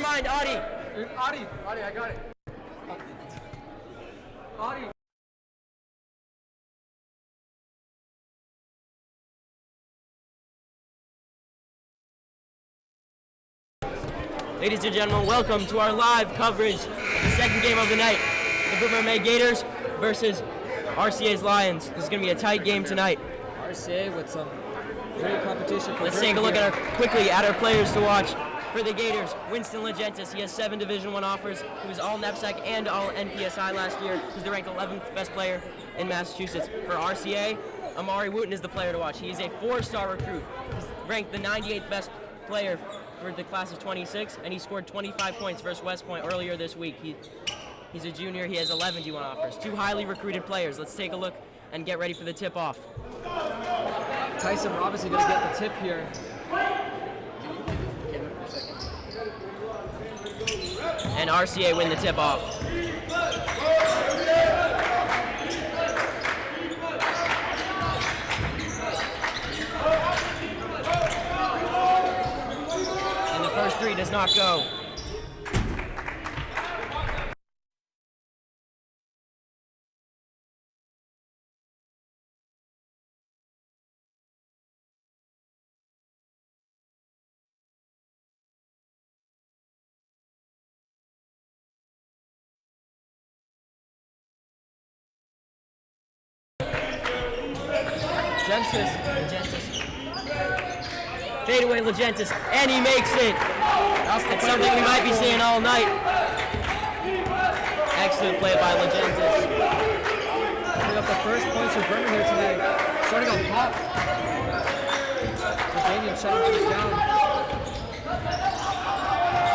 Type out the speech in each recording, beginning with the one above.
mind, Adi. Adi, I got it. Adi. Ladies and gentlemen, welcome to our live coverage of the second game of the night. The Brimmer Gators versus RCA's Lions. This is going to be a tight game tonight. RCA with some great competition. Let's take a look quickly at our players to watch. For the Gators, Winston Legentis. He has 7 Division I offers. He was all NEPSAC and all NPSI last year. He's the ranked 11th best player in Massachusetts. For RCA, Amari Wooten is the player to watch. He is a 4-star recruit. He's ranked the 98th best player for the class of 26, and he scored 25 points versus West Point earlier this week. He's a junior. He has 11 D1 offers. 2 highly recruited players. Let's take a look and get ready for the tip-off. Tyson Robinson going to get the tip here. And RCA win the tip-off. And the first 3 does not go. Legentis. Fadeaway Legentis, and he makes it. That's something we might be seeing all night. Excellent play by Legentis. Putting up the first points for Brimmer here tonight. Starting off hot. So Damian shutting things down.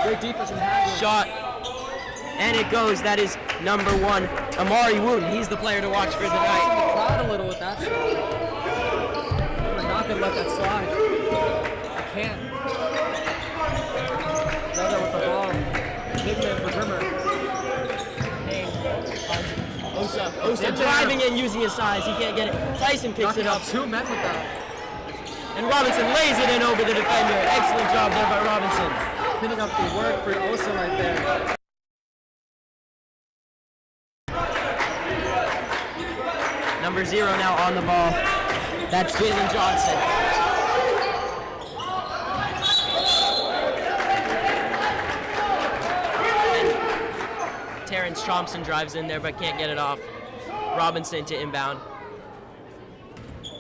Great defense from Haglund. Shot. And it goes. That is number 1, Amari Wooten. He's the player to watch for the night. The crowd a little with that shot. We're not going to let that slide. I can't. Another with the ball. Big man for Brimmer. Osa driving in using his size. He can't get it. Tyson picks it up. 2 men with that. And Robinson lays it in over the defender. Excellent job there by Robinson. Pinning up the work for Osa right there. Number 0 now on the ball. That's Jalen Johnson. And Terrence Thompson drives in there but can't get it off. Robinson to inbound.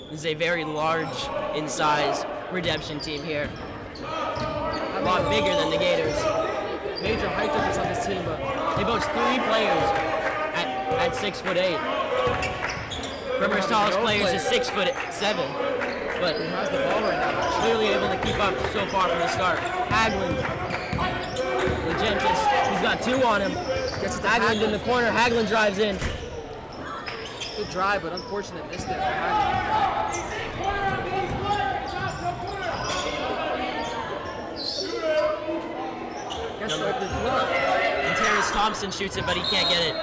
This is a very large in size redemption team here. A lot bigger than the Gators. Major height difference on this team, but they boast 3 players at 6'8". Brimmer's tallest player is 6'7", but he has the ball right now. Clearly able to keep up so far from the start. Haglund, Legentis, he's got 2 on him. Gets it to Haglund in the corner. Haglund drives in. Good drive, but unfortunate missed it for Haglund. And Terrence Thompson shoots it, but he can't get it.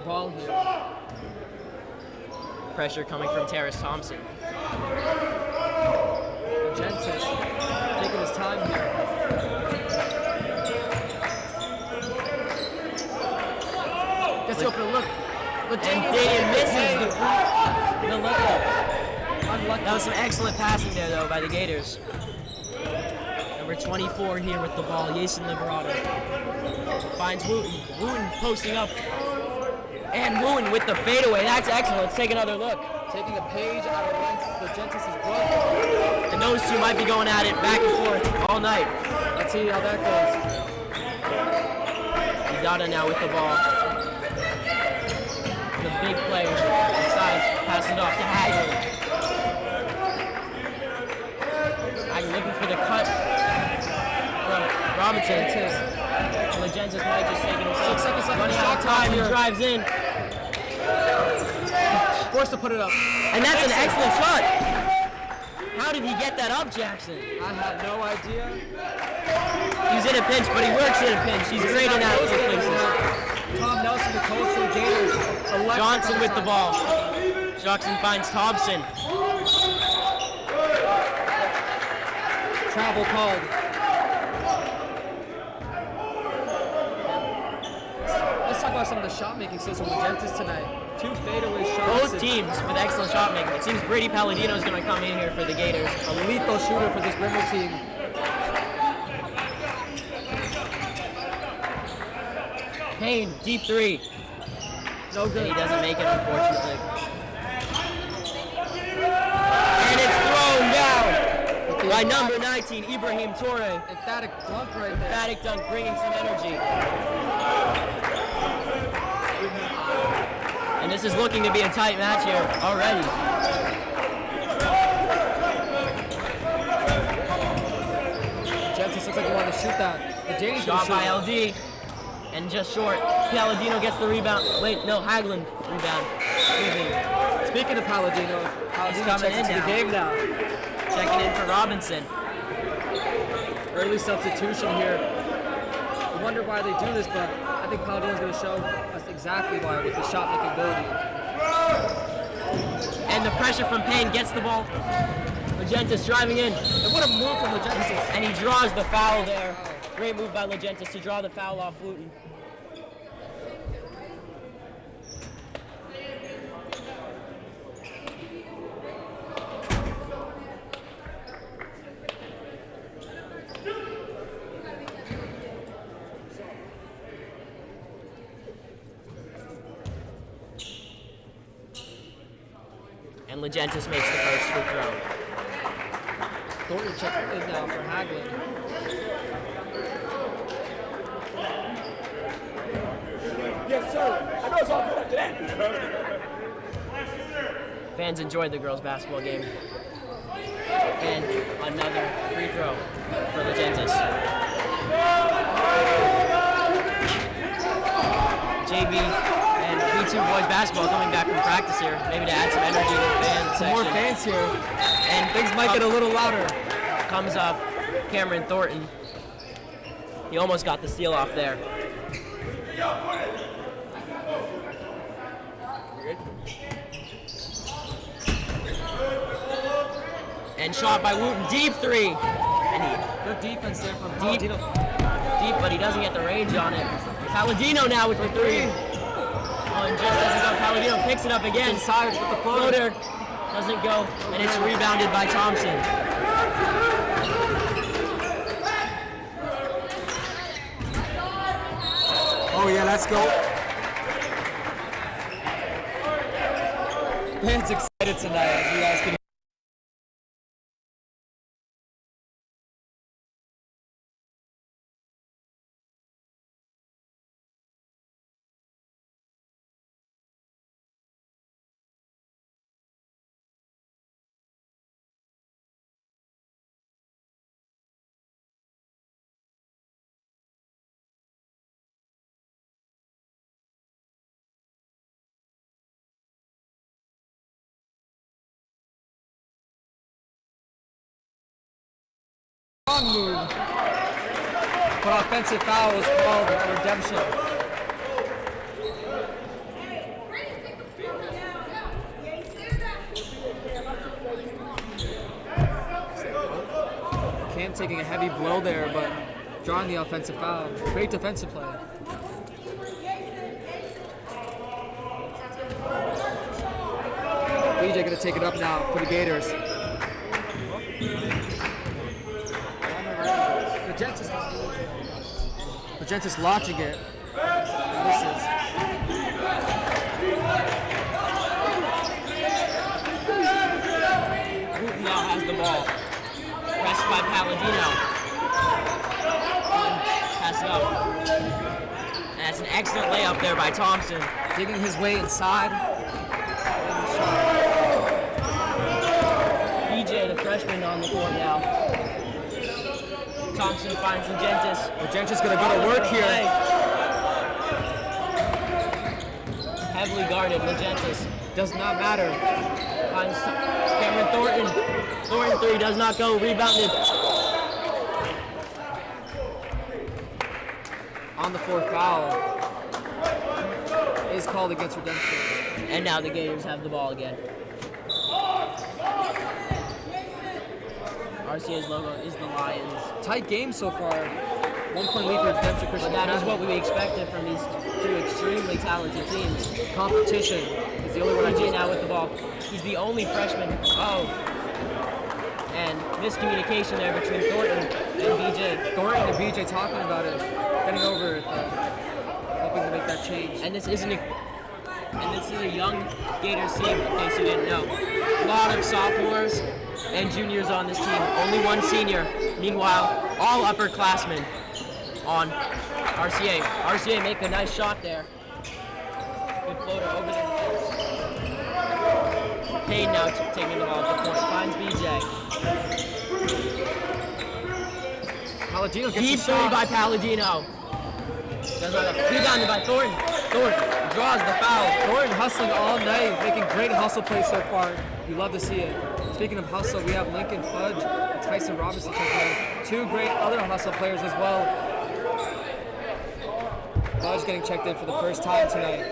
Ball here. Pressure coming from Terrace Thompson. Legentis taking his time here. Gets the open look. And Dayton misses the look up. That was some excellent passing there though by the Gators. Number 24 here with the ball, Jason Liberato. Finds Wooten. Wooten posting up. And Wooten with the fadeaway. That's excellent. Let's take another look. Taking a page out of Legentis' book. And those two might be going at it back and forth all night. Let's see how that goes. Idada now with the ball. The big player decides to pass it off to Haglund. Haglund looking for the cut from Robinson. Legentis might just take it himself. 6 seconds left. Running out of time and drives in. Forced to put it up. And that's an excellent shot. How did he get that up, Jackson? I have no idea. He's in a pinch, but he works in a pinch. He's great in that places. Tom Nelson, the coach of the Gators. Johnson with the ball. Construction finds Thompson. Travel called. Let's talk about some of the shot making skills from Legentis tonight. 2 fadeaway shots. Both teams with excellent shot making. It seems Brady Palladino is going to come in here for the Gators. A lethal shooter for this Brimmer team. Payne, deep 3. No good. He doesn't make it, unfortunately. And it's thrown down by number 19, Ibrahim Torre. Emphatic dunk right there. Emphatic dunk, bringing some energy. And this is looking to be a tight match here already. Legentis looks like he wanted to shoot that. The Danny's Shot by LD. And just short. Palladino gets the rebound. Wait, no, Haglund rebound. Speaking of Palladino coming checks in into now. the game now. Checking in for Robinson. Early substitution here. I wonder why they do this, but I think Palladino's going to show us exactly why with the shot making ability. And the pressure from Payne gets the ball. Legentis driving in. And what a move from Legentis. And he draws the foul there. Great move by Legentis to draw the foul off Wooten. And Legentis makes the first free throw. Thornton checking in now for Haglund. Yes, sir. I know it's all good after that. Fans enjoyed the girls' basketball game. And another free throw for Legentis. JV and B2 boys basketball coming back from practice here, maybe to add some energy to the fan section. More fans here. And Things might get a little louder. Comes up Cameron Thornton. He almost got the steal off there. And shot by Wooten, deep 3. And Good defense there from deep, Palladino. but he doesn't get the range on it. Palladino now with the 3. Oh, and just doesn't go. Palladino picks it up again. Inside with the floater. Doesn't go, and it's rebounded by Thompson. Oh yeah, let's go. Fans excited tonight, as you guys can. Wrong move, but offensive foul was called for redemption. Cam taking a heavy blow there, but drawing the offensive foul. Great defensive play. BJ gonna take it up now for the Gators. Legentis launching it. And misses. Wooten now has the ball. Pressed by Palladino. Pass it up. And that's an excellent layup there by Thompson. Digging his way inside. BJ, the freshman, on the court now. Thompson finds Legentis. Legentis gonna go to work here. Heavily guarded, Legentis. Does not matter. Finds Cameron Thornton. Thornton 3 does not go, rebounded. On the 4th foul is called against redemption. And now the Gators have the ball again. RCA's logo is the Lions. Tight game so far. 1 point lead for Dempsey Christian But that is Academy. what we expected from these two extremely talented teams. Competition is the only word I BJ just now with the ball. He's the only freshman. Oh. And miscommunication there between Thornton and BJ. Thornton and BJ talking about it, getting over it, hoping to make that change. And this is a young Gators team, in case you didn't know. A lot of sophomores and juniors on this team. Only one senior. Meanwhile, all upperclassmen on RCA. RCA make a nice shot there. Good floater over the defense. Payne now taking the ball at the point. Finds BJ. Palladino gets Deep the three shot. by Palladino. Rebounded by Thornton. Thornton draws the foul. Thornton hustling all night, making great hustle plays so far. You love to see it. Speaking of hustle, we have Lincoln Fudge and Tyson Robinson checking in. 2 great other hustle players as well. Fudge getting checked in for the first time tonight.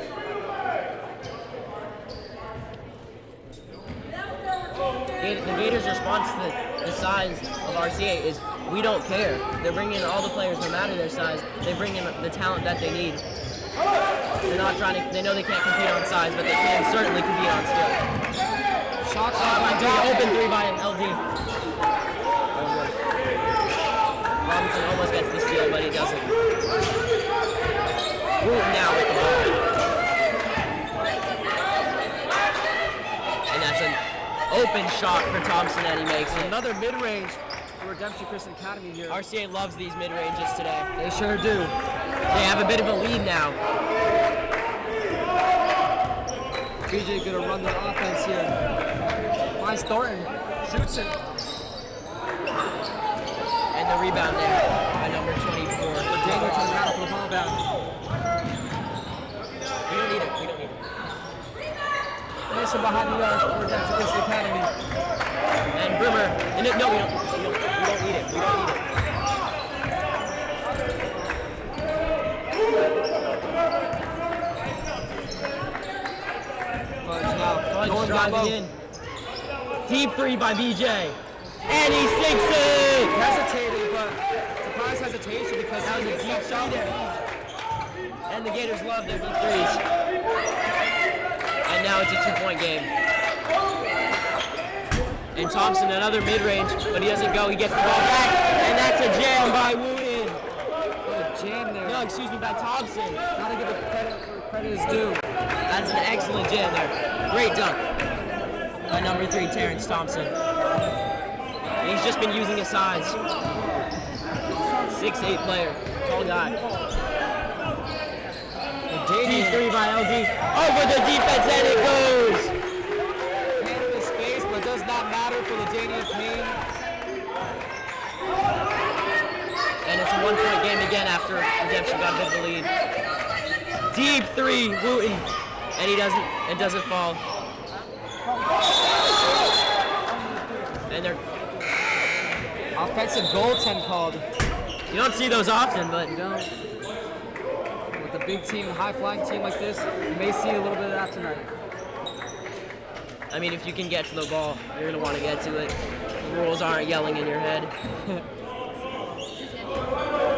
The Gators' response to the size of RCA is, we don't care. They're bringing in all the players, no matter their size. They bring in the talent that they need. They're not trying to, they know they can't compete on size, but they can certainly compete on skill. Shot Open three by an LD. Robinson almost gets the steal, but he doesn't. Wooten now with the ball. And that's an open shot for Thompson, and he makes it. Another mid-range for Dempsey Christian Academy here. RCA loves these mid-ranges today. They sure do. They have a bit of a lead now. BJ gonna run the offense here. Finds Thornton, shoots it. And the rebound there by number 24. Daniel turns around for the ball back. We don't need it. We don't need it. Nice from behind the arc for Dempsey Christian Academy. And Brimmer. And no, we don't need it. We don't need it. Fudge driving in. Deep three by BJ. And he sinks it! Hesitated, but surprise hesitation because That was a deep shot there. And the Gators love their deep threes. And now it's a 2-point game. And Thompson, another mid-range, but he doesn't go. He gets the ball back, and that's a jam by Wooten. what a jam there. No, excuse me, by Thompson. Gotta give it credit where credit is due. That's an excellent jam there. Great dunk by number 3, Terrence Thompson. And he's just been using his size. 6'8" player, tall guy. Deep three by LD. Over the defense, and it goes. Handle his space, but does not matter for the Daniel Payne. And it's a 1-point game again after Redemption got a bit of the lead. Deep three, Wooten. And it doesn't fall. And they're, Offensive goaltend called. you don't see those often, but You know, with a big team, a high-flying team like this, you may see a little bit of that tonight. I mean, if you can get to the ball, you're gonna want to get to it. The rules aren't yelling in your head.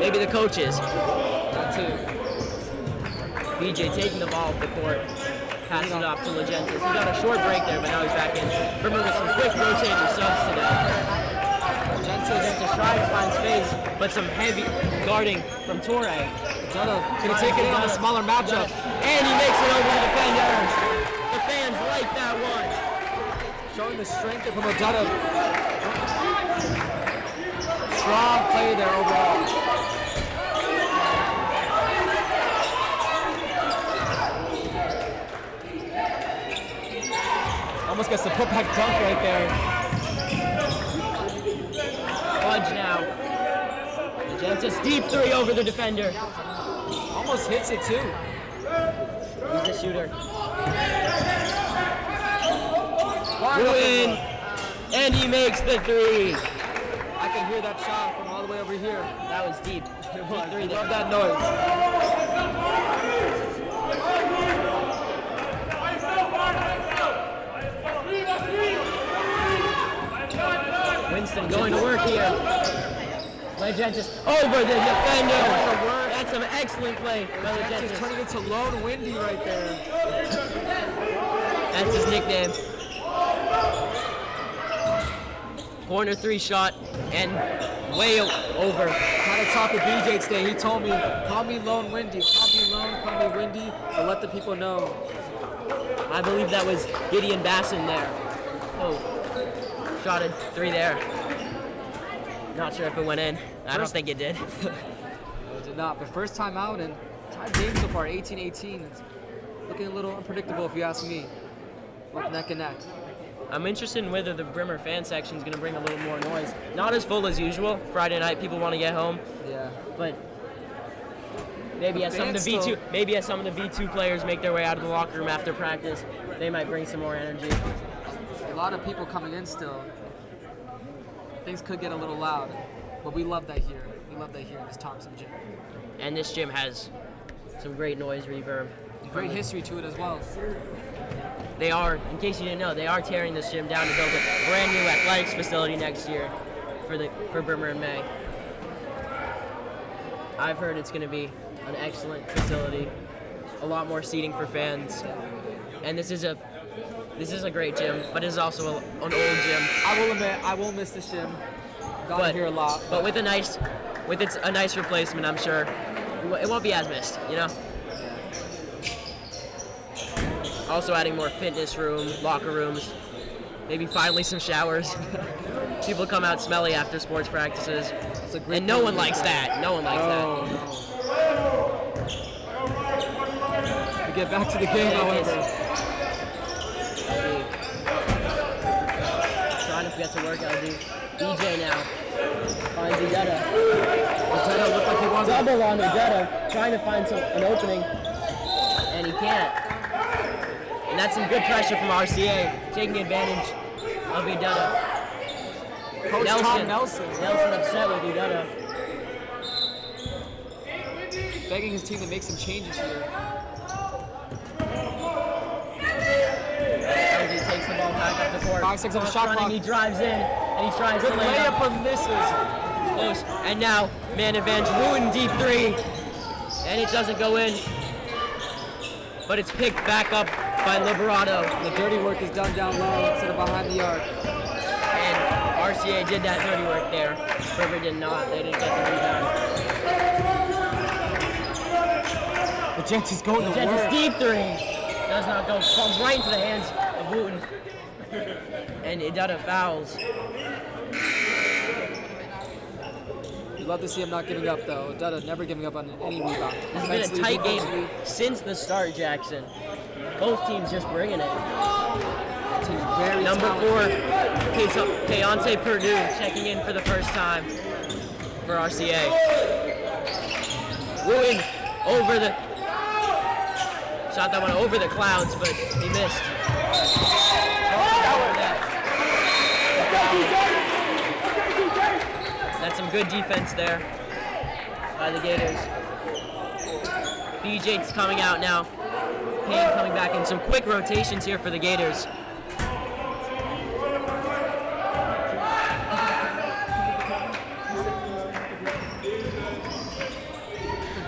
Maybe the coaches. That too. BJ taking the ball off the court, passing it off to Legentis. He got a short break there, but now he's back in. Brimmer with some quick rotating subs today. Legentis trying to find space, but some heavy guarding from Torre. Gonna take it in on a smaller matchup. And he makes it over the defender. The fans like that one. Showing the strength of Modena. Strong play there overall. Almost gets the putback dunk right there. Fudge now. Legentis deep three over the defender. Almost hits it too. He's the shooter. Wooten, and he makes the three. I can hear that shot from all the way over here. That was deep. Deep three there. Love that noise. Winston going to work here. Legentis over the defender. That's some excellent play by Legentis Legentis. turning into Lone Windy right there. That's his nickname. Corner 3 shot and way over. Had to talk with BJ today. He told me, call me Lone Windy, call me Lone, call me Windy, but let the people know. I believe that was Gideon Basson there. Oh, shot a 3 there. Not sure if it went in. I don't think it did. It did not, but first time out and tied game so far, 18-18. It's looking a little unpredictable if you ask me. Both neck and neck. I'm interested in whether the Brimmer fan section is going to bring a little more noise. Not as full as usual. Friday night, people want to get home. Yeah. But maybe as some of the V2 players make their way out of the locker room after practice, they might bring some more energy. A lot of people coming in still. Things could get a little loud, but we love that here. We love that here in this Thompson gym. And this gym has some great noise reverb. Great history to it as well. They are, in case you didn't know, they are tearing this gym down to build a brand new athletics facility next year for Brimmer in May. I've heard it's going to be an excellent facility, a lot more seating for fans, and this is a great gym, but it is also an old gym. I will admit, I will miss this gym. Got here a lot, but with a nice replacement, I'm sure it won't be as missed, you know. Also adding more fitness room, locker rooms, maybe finally some showers. People come out smelly after sports practices, and no one likes that. No one likes that. We get back to the game, however. Trying to get to work, LD. DJ now finds Udetta. Udetta looked like he wants double on Udetta, trying to find an opening, and he can't. And that's some good pressure from RCA, taking advantage of Udetta. Coach Nelson upset with Udetta. Begging his team to make some changes here. He takes the ball back up the court. 5 seconds on the shot clock. He drives in, and he tries to lay up and misses. Close. And now, man advantage, Wooten deep 3. And it doesn't go in. But it's picked back up by Liberato. The dirty work is done down low instead of behind the arc. And RCA did that dirty work there. Brimmer did not. They didn't get the rebound. The Jets is going to work. Jets deep 3. Does not go. Falls right into the hands of Wooten. And Udetta fouls. You'd love to see him not giving up, though. Udetta never giving up on any rebound. It's been a tight game since the start, Jackson. Both teams just bringing it. Number 4, Keontae Purdue checking in for the first time for RCA. Wooten over the shot that went over the clouds, but he missed. That's some good defense there by the Gators. BJ's coming out now. Payne coming back in. Some quick rotations here for the Gators.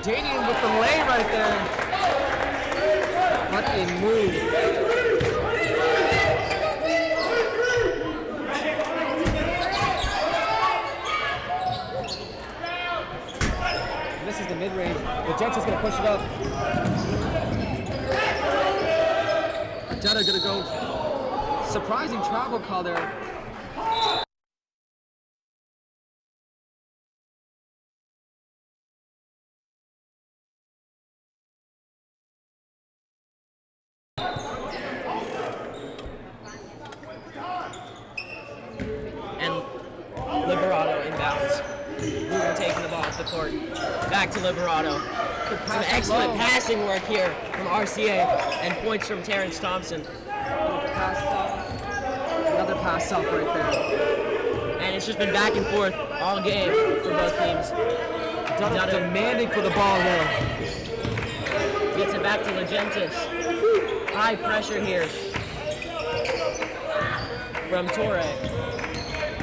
Danian with the lay right there. What a move. This is the mid-range. The Jets is going to push it up. Jetta going to go. Surprising travel call there. Liberato inbounds. Wooten taking the ball off the court. Back to Liberato. Some excellent passing work here from RCA and points from Terrence Thompson. Another pass up right there. And it's just been back and forth all game for both teams. Udetta demanding for the ball there. Gets it back to Legentis. High pressure here from Torre.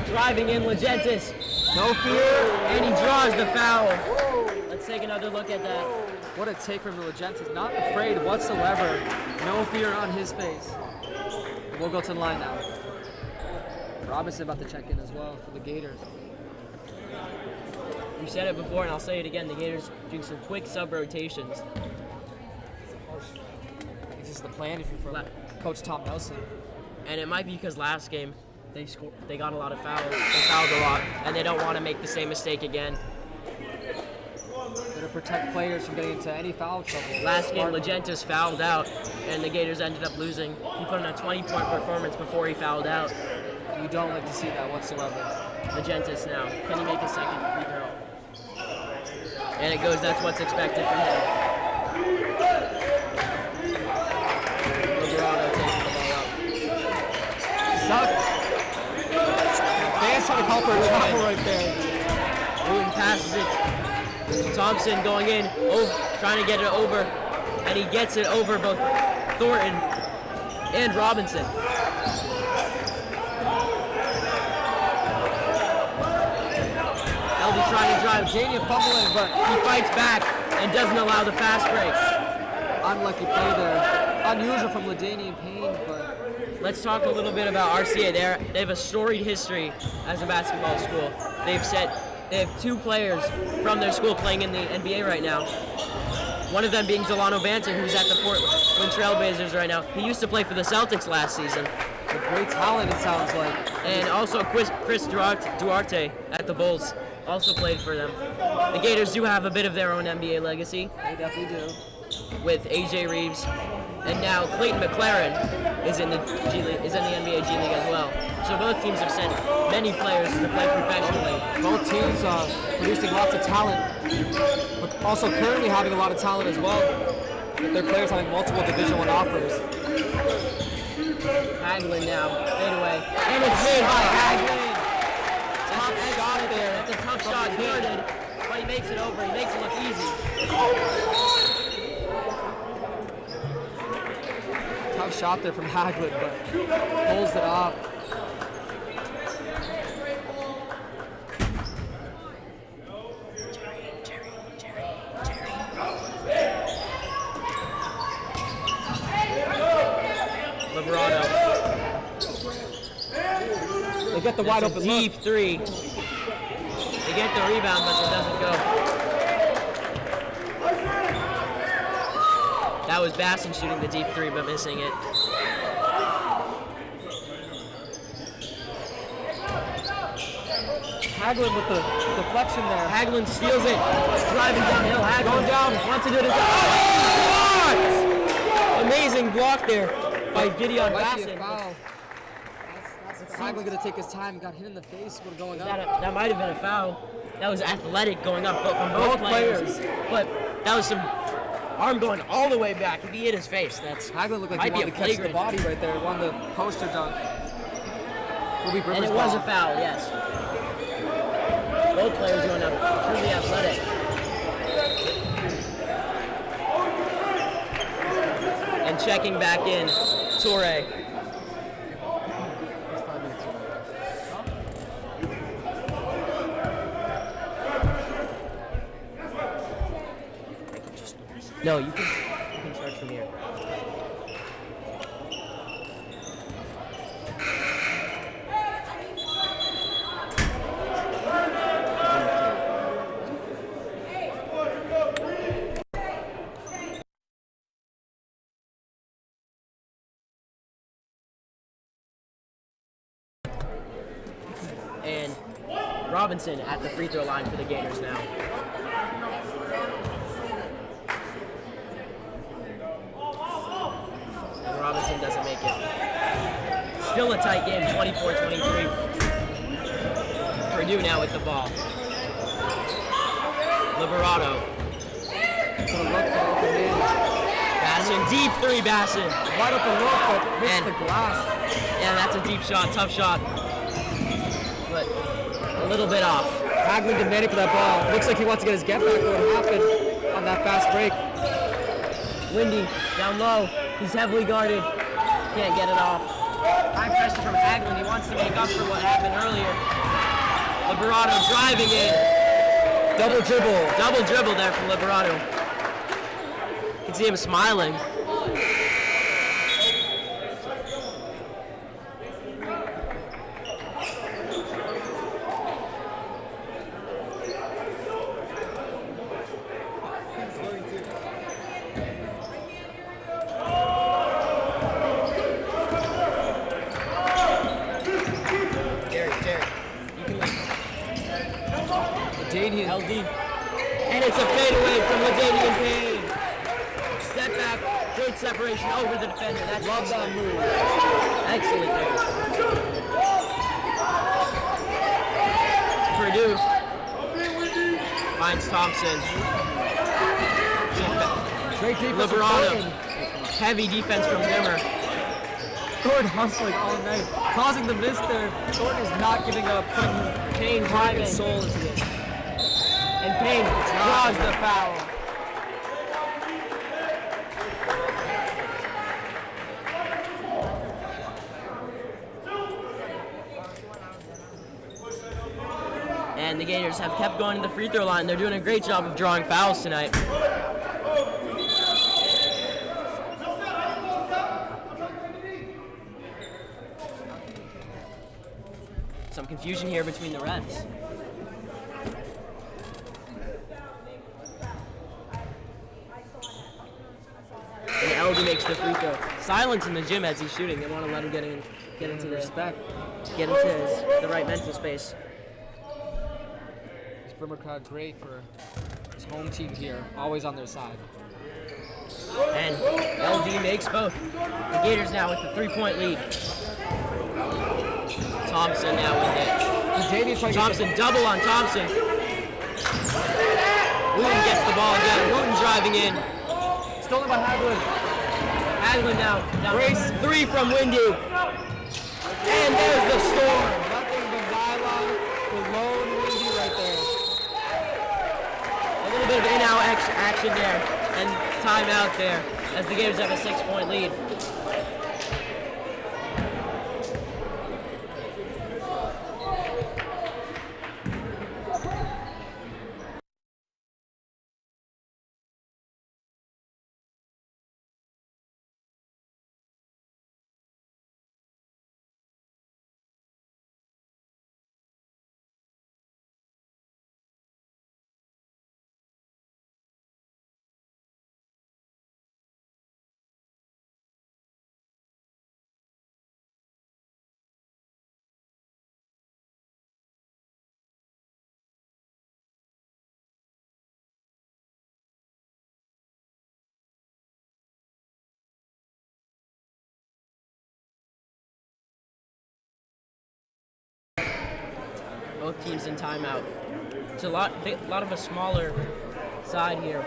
driving in Legentis. No fear. And he draws the foul. Let's take another look at that. What a take from Legentis. Not afraid whatsoever. No fear on his face. We'll go to the line now. Robinson about to check in as well for the Gators. We said it before and I'll say it again. The Gators doing some quick sub rotations. This is the plan if you're from Coach Tom Nelson. And it might be because last game they got a lot of fouls. They fouled a lot, and they don't want to make the same mistake again. To protect players from getting into any foul trouble. Last game, Legentis fouled out, and the Gators ended up losing. He put in a 20-point performance before he fouled out. You don't like to see that whatsoever. Legentis now. Can he make a second free throw? And it goes. That's what's expected from him. Liberado taking the ball up. Suck. Dan's trying to call for a travel right there. Wooten passes it. Thompson going in, trying to get it over, and he gets it over both Thornton and Robinson. LB trying to drive, Daniel fumbling, but he fights back and doesn't allow the fast breaks. Unlucky play there. Unusual from LaDainian Payne, but... Let's talk a little bit about RCA. They have a storied history as a basketball school. They have two players from their school playing in the NBA right now. One of them being Delano Banton, who's at the Portland Trailblazers right now. He used to play for the Celtics last season. A great talent, it sounds like. And also Chris Duarte at the Bulls also played for them. The Gators do have a bit of their own NBA legacy. They definitely do. With AJ Reeves, and now Clayton McLaren is in the NBA G League as well. So both teams have sent many players to play professionally. Both teams are producing lots of talent, but also currently having a lot of talent as well, with their players having multiple Division I offers. Hagelin now, fade away, and it's made by Hagelin. Tough shot there. That's a tough shot, guarded, but he makes it over. He makes it look easy. Tough shot there from Hagelin, but pulls it off. Liberato. They get the wide open deep look. Three. They get the rebound, but it doesn't go. That was Basson shooting the deep three, but missing it. Hagelin with the deflection there. Hagelin steals it. Driving downhill. Hagelin going down. Wants to do it. Oh, blocked! Amazing block there by Gideon Basson. That's Hagelin going to take his time. Got hit in the face. We're going up. That might have been a foul. That was athletic going up from both players. But that was some arm going all the way back. If he hit his face, that's Hagelin looked like might he wanted be to a catch the flagrant. body right there. Won the poster dunk. Will be Brimmer's And it was ball. a foul, yes. Both players going up, truly athletic. And checking back in, Toure. No, you can start from here. And Robinson at the free throw line for the Gators now. And Robinson doesn't make it. Still a tight game, 24-23. Purdue now with the ball. Liberato. Basson, deep three, Basson. Wide open look, but hits the glass. Yeah, that's a deep shot, tough shot. But a little bit off. Hagelin demanding for that ball. Looks like he wants to get his get back. What happened on that fast break? Windy, down low. He's heavily guarded. Can't get it off. High pressure from Hagelin. He wants to make up for what happened earlier. Liberato driving in. Double dribble. Double dribble there from Liberato. You can see him smiling. LD. And it's a fadeaway from Ladanian Payne. Step back, great separation over the defender. That's love that move. Excellent there. Purdue finds Thompson. Great defense. Liberato. Heavy defense from Brimmer. Gordon hustling all night, causing the miss there. Gordon is not giving up, putting his Payne driving. soul into this. And Payne draws the foul. And the Gators have kept going to the free throw line. They're doing a great job of drawing fouls tonight. Some confusion here between the refs. And LD makes the free throw. Silence in the gym as he's shooting. They want to let him get into the respect. Get into the right mental space. This Brimmer crowd great for his home team here, always on their side. And LD makes both. The Gators now with the 3-point lead. Thompson now with it. Thompson double on Thompson. Wooten gets the ball again. Wooten driving in. Stolen by Hagelin. Hagelin now. Brace 3 from Windy. And there's the score. Nothing but dialogue for lone Windy right there. A little bit of in-out action there. And timeout there as the Gators have a 6-point lead. Both teams in timeout. It's a lot of a smaller side here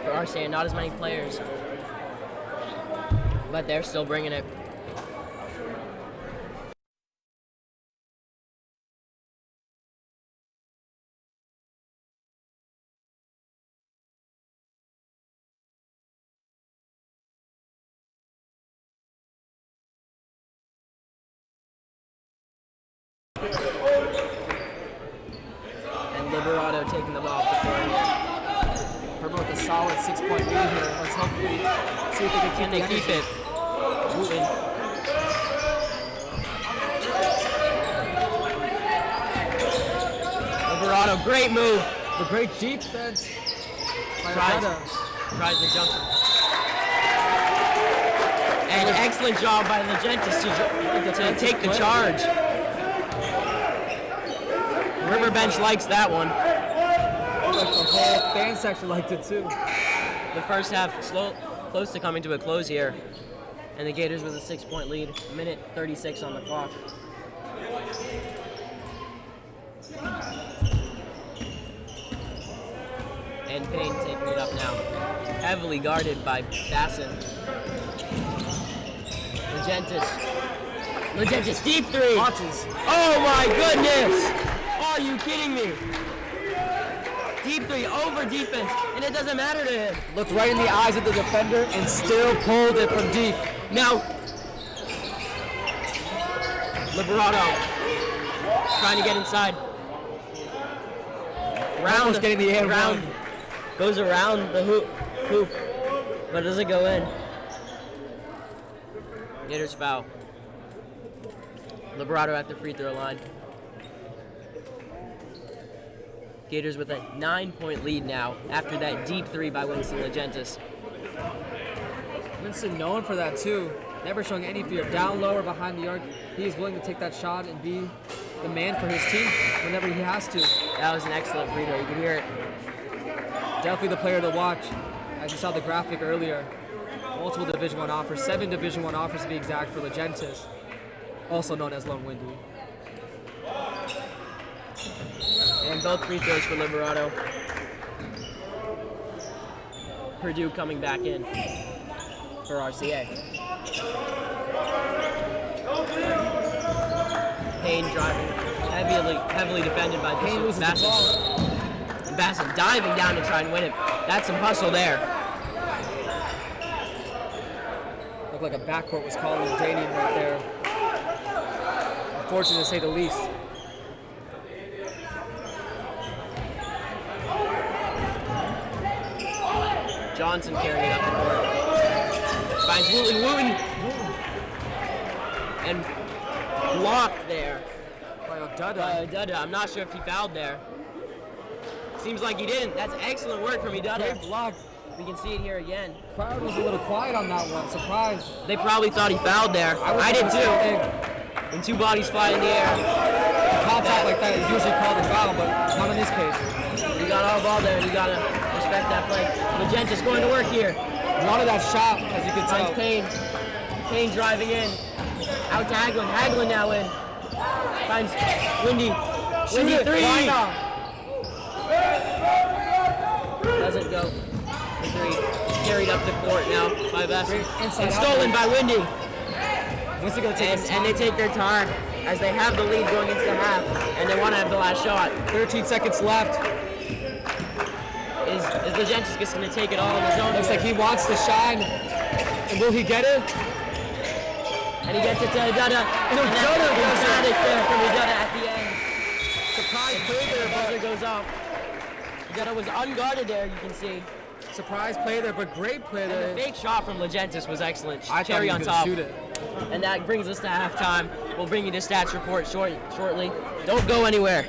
for RCA, not as many players, but they're still bringing it. Liberato taking the ball off the court. Brimmer with a solid 6-point lead here. Let's hopefully see if they can keep it. Wooten. Liberato, great move. The great defense. Tries the jumper. And excellent job by Legentis to take the charge. River bench likes that one. The whole fan section liked it too. The first half close to coming to a close here. And the Gators with a 6-point lead. Minute 36 on the clock. And Payne taking it up now. Heavily guarded by Bassin. Legentis deep 3. Launches. Oh my goodness! Are you kidding me? Deep 3 over defense, and it doesn't matter to him. Looked right in the eyes of the defender and still pulled it from deep. Now, Liberato trying to get inside. Almost getting the air round. Goes around the hoop, but it doesn't go in. Gators foul. Liberato at the free throw line. Gators with a 9-point lead now after that deep three by Winston Legentis. Winston known for that too. Never showing any fear. Down low or behind the arc, he is willing to take that shot and be the man for his team whenever he has to. That was an excellent free throw. You can hear it. Definitely the player to watch. As you saw the graphic earlier, multiple Division I offers, 7 Division I offers to be exact for Legentis, also known as Lone Windy. And both free throws for Liberato. Purdue coming back in for RCA. Payne driving, heavily defended by Payne loses the Bassett. ball. Bassett diving down to try and win it. That's some hustle there. Looked like a backcourt was called in Danian right there. Unfortunate to say the least. Johnson carrying it up the court. Finds Wooten. And blocked there By O'Dudda. Dudda. I'm not sure if he fouled there. Seems like he didn't. That's excellent work from Dudda. Great block. We can see it here again. Crowd was a little quiet on that one. Surprised. They probably thought he fouled there. I did too. And two bodies fly in the air. Contact like that is usually called a foul, but not in this case. You got all ball there, and you gotta respect that play. Legentis going to work here. Wanted that shot, as you can tell. Finds Payne. Payne driving in. Out to Hagelin. Hagelin now in. Finds Windy. Windy three. Doesn't go. The three. Carried up the court now by Bassett. And stolen by Windy. And they take their time as they have the lead going into the half, and they want to have the last shot. 13 seconds left. Is Legentis just going to take it all in his own? Looks like he wants to shine. And will he get it? And he gets it to Dudda. And Dudda that's emphatic there from Dudda at the end. Surprise play there, Buzzer goes off. Dudda was unguarded there, you can see. Surprise play there, but great play there. And the fake shot from Legentis was excellent. I Cherry thought on he was gonna top. shoot it. And that brings us to halftime. We'll bring you the stats report shortly. Don't go anywhere.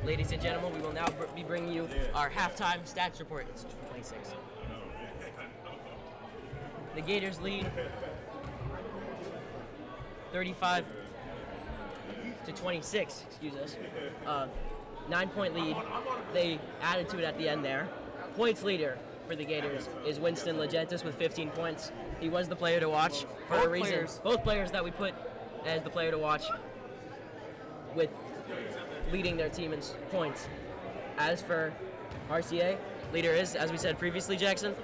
Ladies and gentlemen, we will now be bringing you our halftime stats report. It's 26. The Gators lead 35 to 26, excuse us. 9-point lead. They added to it at the end there. Points leader for the Gators is Winston Legentis with 15 points. He was the player to watch for a reason. Both players that we put as the player to watch with leading their team in points. As for RCA, leader is, as we said previously, Jackson,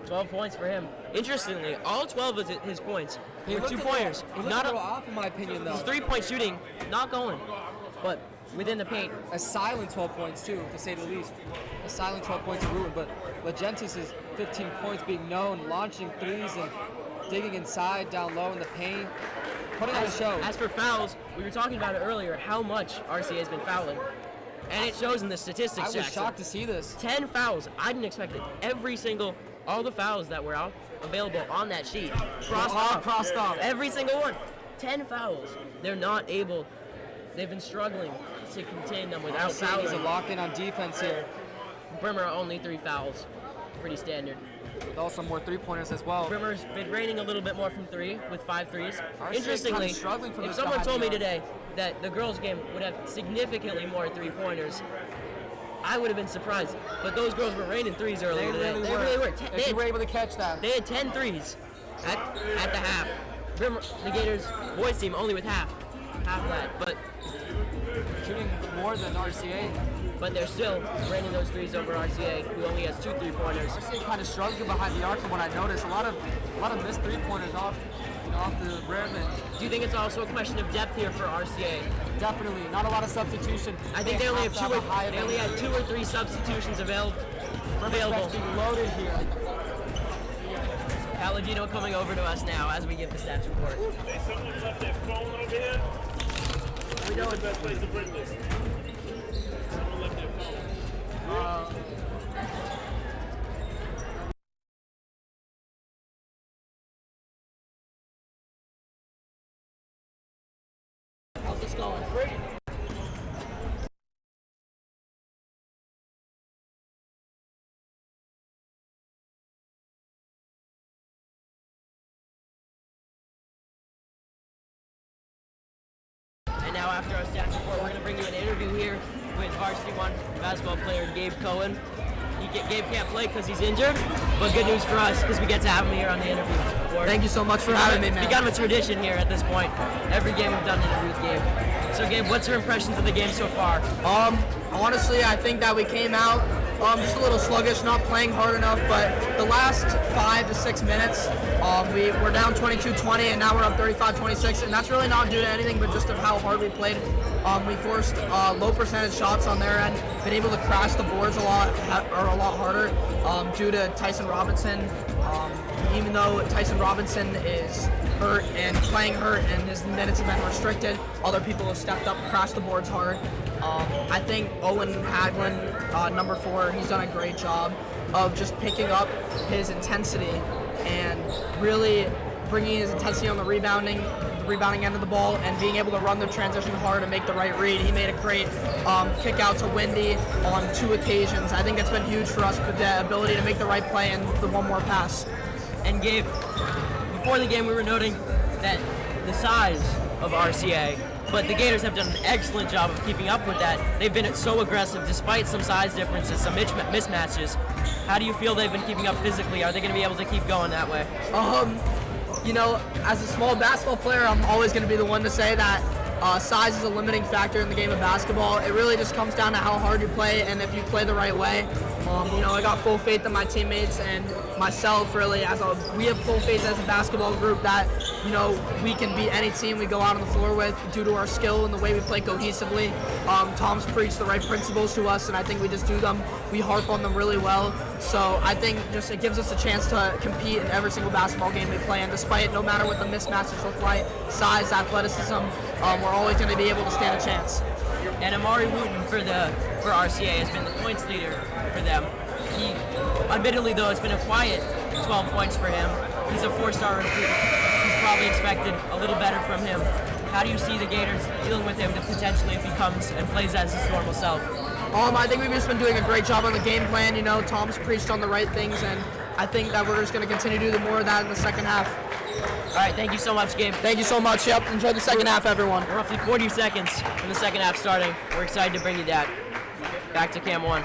12 points for him. Interestingly, all 12 of his points were 2-pointers. He looked a little off, in my opinion, though. His 3-point shooting, not going, but within the paint. A silent 12 points, too, to say the least. A silent 12 points to ruin, but Legentis' 15 points being known, launching threes and digging inside, down low in the paint, putting on a show. As for fouls, we were talking about it earlier, how much RCA has been fouling. And it shows in the statistics, I was Jackson. shocked to see this. 10 fouls. I didn't expect it. All the fouls that were out available on that sheet. Crossed off. Every single one. 10 fouls. They're not able. They've been struggling to contain them without fouling. He's a lock-in on defense here. Brimmer only 3 fouls. Pretty standard. With also more 3-pointers as well. Brimmer's been raining a little bit more from 3 with 5 threes. RCA Interestingly, struggling from if someone told me today that the girls' game would have significantly more 3-pointers, I would have been surprised. But those girls were raining 3s earlier today. They really were. If you were able to catch that. They had 10 threes at the half. Brimmer, the Gators boys team only with half that, but shooting more than RCA. But they're still raining those threes over RCA, who only has 2 3-pointers. RCA kind of struggling behind the arc from what I noticed. A lot of missed 3-pointers off the rim. Do you think it's also a question of depth here for RCA? Definitely, not a lot of substitution. I think they only had 2 or 3 substitutions available. Being loaded here. Palladino coming over to us now as we give the stats report. Hey, someone left their phone over here. We know Where's the best place to bring this? Someone left their phone. How's this going? And now after our stats report, we're going to bring you an interview here with varsity 1 basketball player Gabe Cohen. Gabe can't play because he's injured, but good news for us because we get to have him here on the interview. Thank you so much for having me, man. We got him a tradition here at this point. Every game we've done an interview with Gabe. So Gabe, what's your impressions of the game so far? Honestly, I think that we came out just a little sluggish, not playing hard enough, but the last 5 to 6 minutes, we're down 22-20, and now we're up 35-26, and that's really not due to anything but just of how hard we played. We forced low percentage shots on their end, been able to crash the boards a lot harder due to Tyson Robinson. Even though Tyson Robinson is hurt and playing hurt and his minutes have been restricted, other people have stepped up and crashed the boards hard. I think Owen Haglund, number 4, he's done a great job of just picking up his intensity and really bringing his intensity on the rebounding end of the ball and being able to run the transition hard and make the right read. He made a great kick out to Wendy on 2 occasions. I think it's been huge for us with the ability to make the right play and the one more pass. And Gabe, before the game we were noting that the size of RCA, but the Gators have done an excellent job of keeping up with that. They've been so aggressive despite some size differences, some mismatches. How do you feel they've been keeping up physically? Are they going to be able to keep going that way? You know, as a small basketball player, I'm always going to be the one to say that size is a limiting factor in the game of basketball. It really just comes down to how hard you play and if you play the right way. You know, I got full faith in my teammates and myself, really. We have full faith as a basketball group that, you know, we can beat any team we go out on the floor with due to our skill and the way we play cohesively. Tom's preached the right principles to us, and I think we just do them. We harp on them really well. So I think just it gives us a chance to compete in every single basketball game we play. And despite no matter what the mismatches look like, size, athleticism, we're always going to be able to stand a chance. And Amari Wooten for RCA has been the points leader for them. He, admittedly though, it's been a quiet 12 points for him. He's a 4-star recruit. He's probably expected a little better from him. how do you see the Gators dealing with him potentially if he comes and plays as his normal self? I think we've just been doing a great job on the game plan. You know, Tom's preached on the right things, and I think that we're just going to continue to do more of that in the second half. All right, thank you so much, Gabe. Thank you so much. Yep, enjoy the second half, everyone. We're roughly 40 seconds from the second half starting. We're excited to bring you that. Back to Cam 1.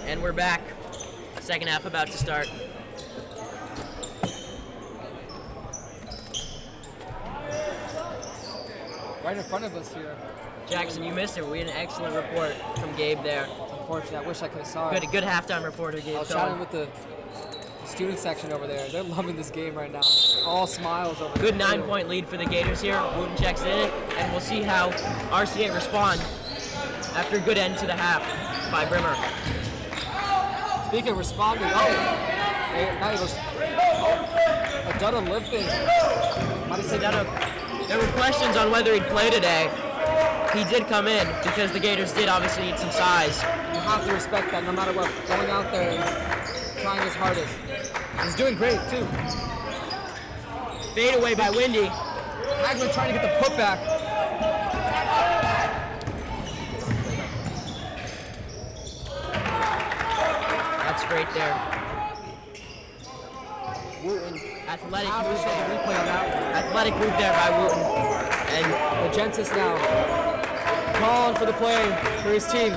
And we're back. Second half about to start. Right in front of us here. Jackson, you missed it. We had an excellent report from Gabe there. Unfortunately, I wish I could have saw it. Good halftime reporter, Gabe. I was chatting with the student section over there. They're loving this game right now. All smiles over there. Good 9-point lead for the Gators here. Wooten checks in it, and we'll see how RCA respond after a good end to the half by Brimmer. Speaking of responding, now he goes, Dutta limping. There were questions on whether he'd play today. He did come in because the Gators did obviously need some size. You have to respect that no matter what. Going out there and trying his hardest. He's doing great too. Fade away by Windy. Hagler trying to get the putback. That's great there. Wooten. Athletic Have to move show the there. replay on that. Athletic move there by Wooten. And Legentis now calling for the play for his team.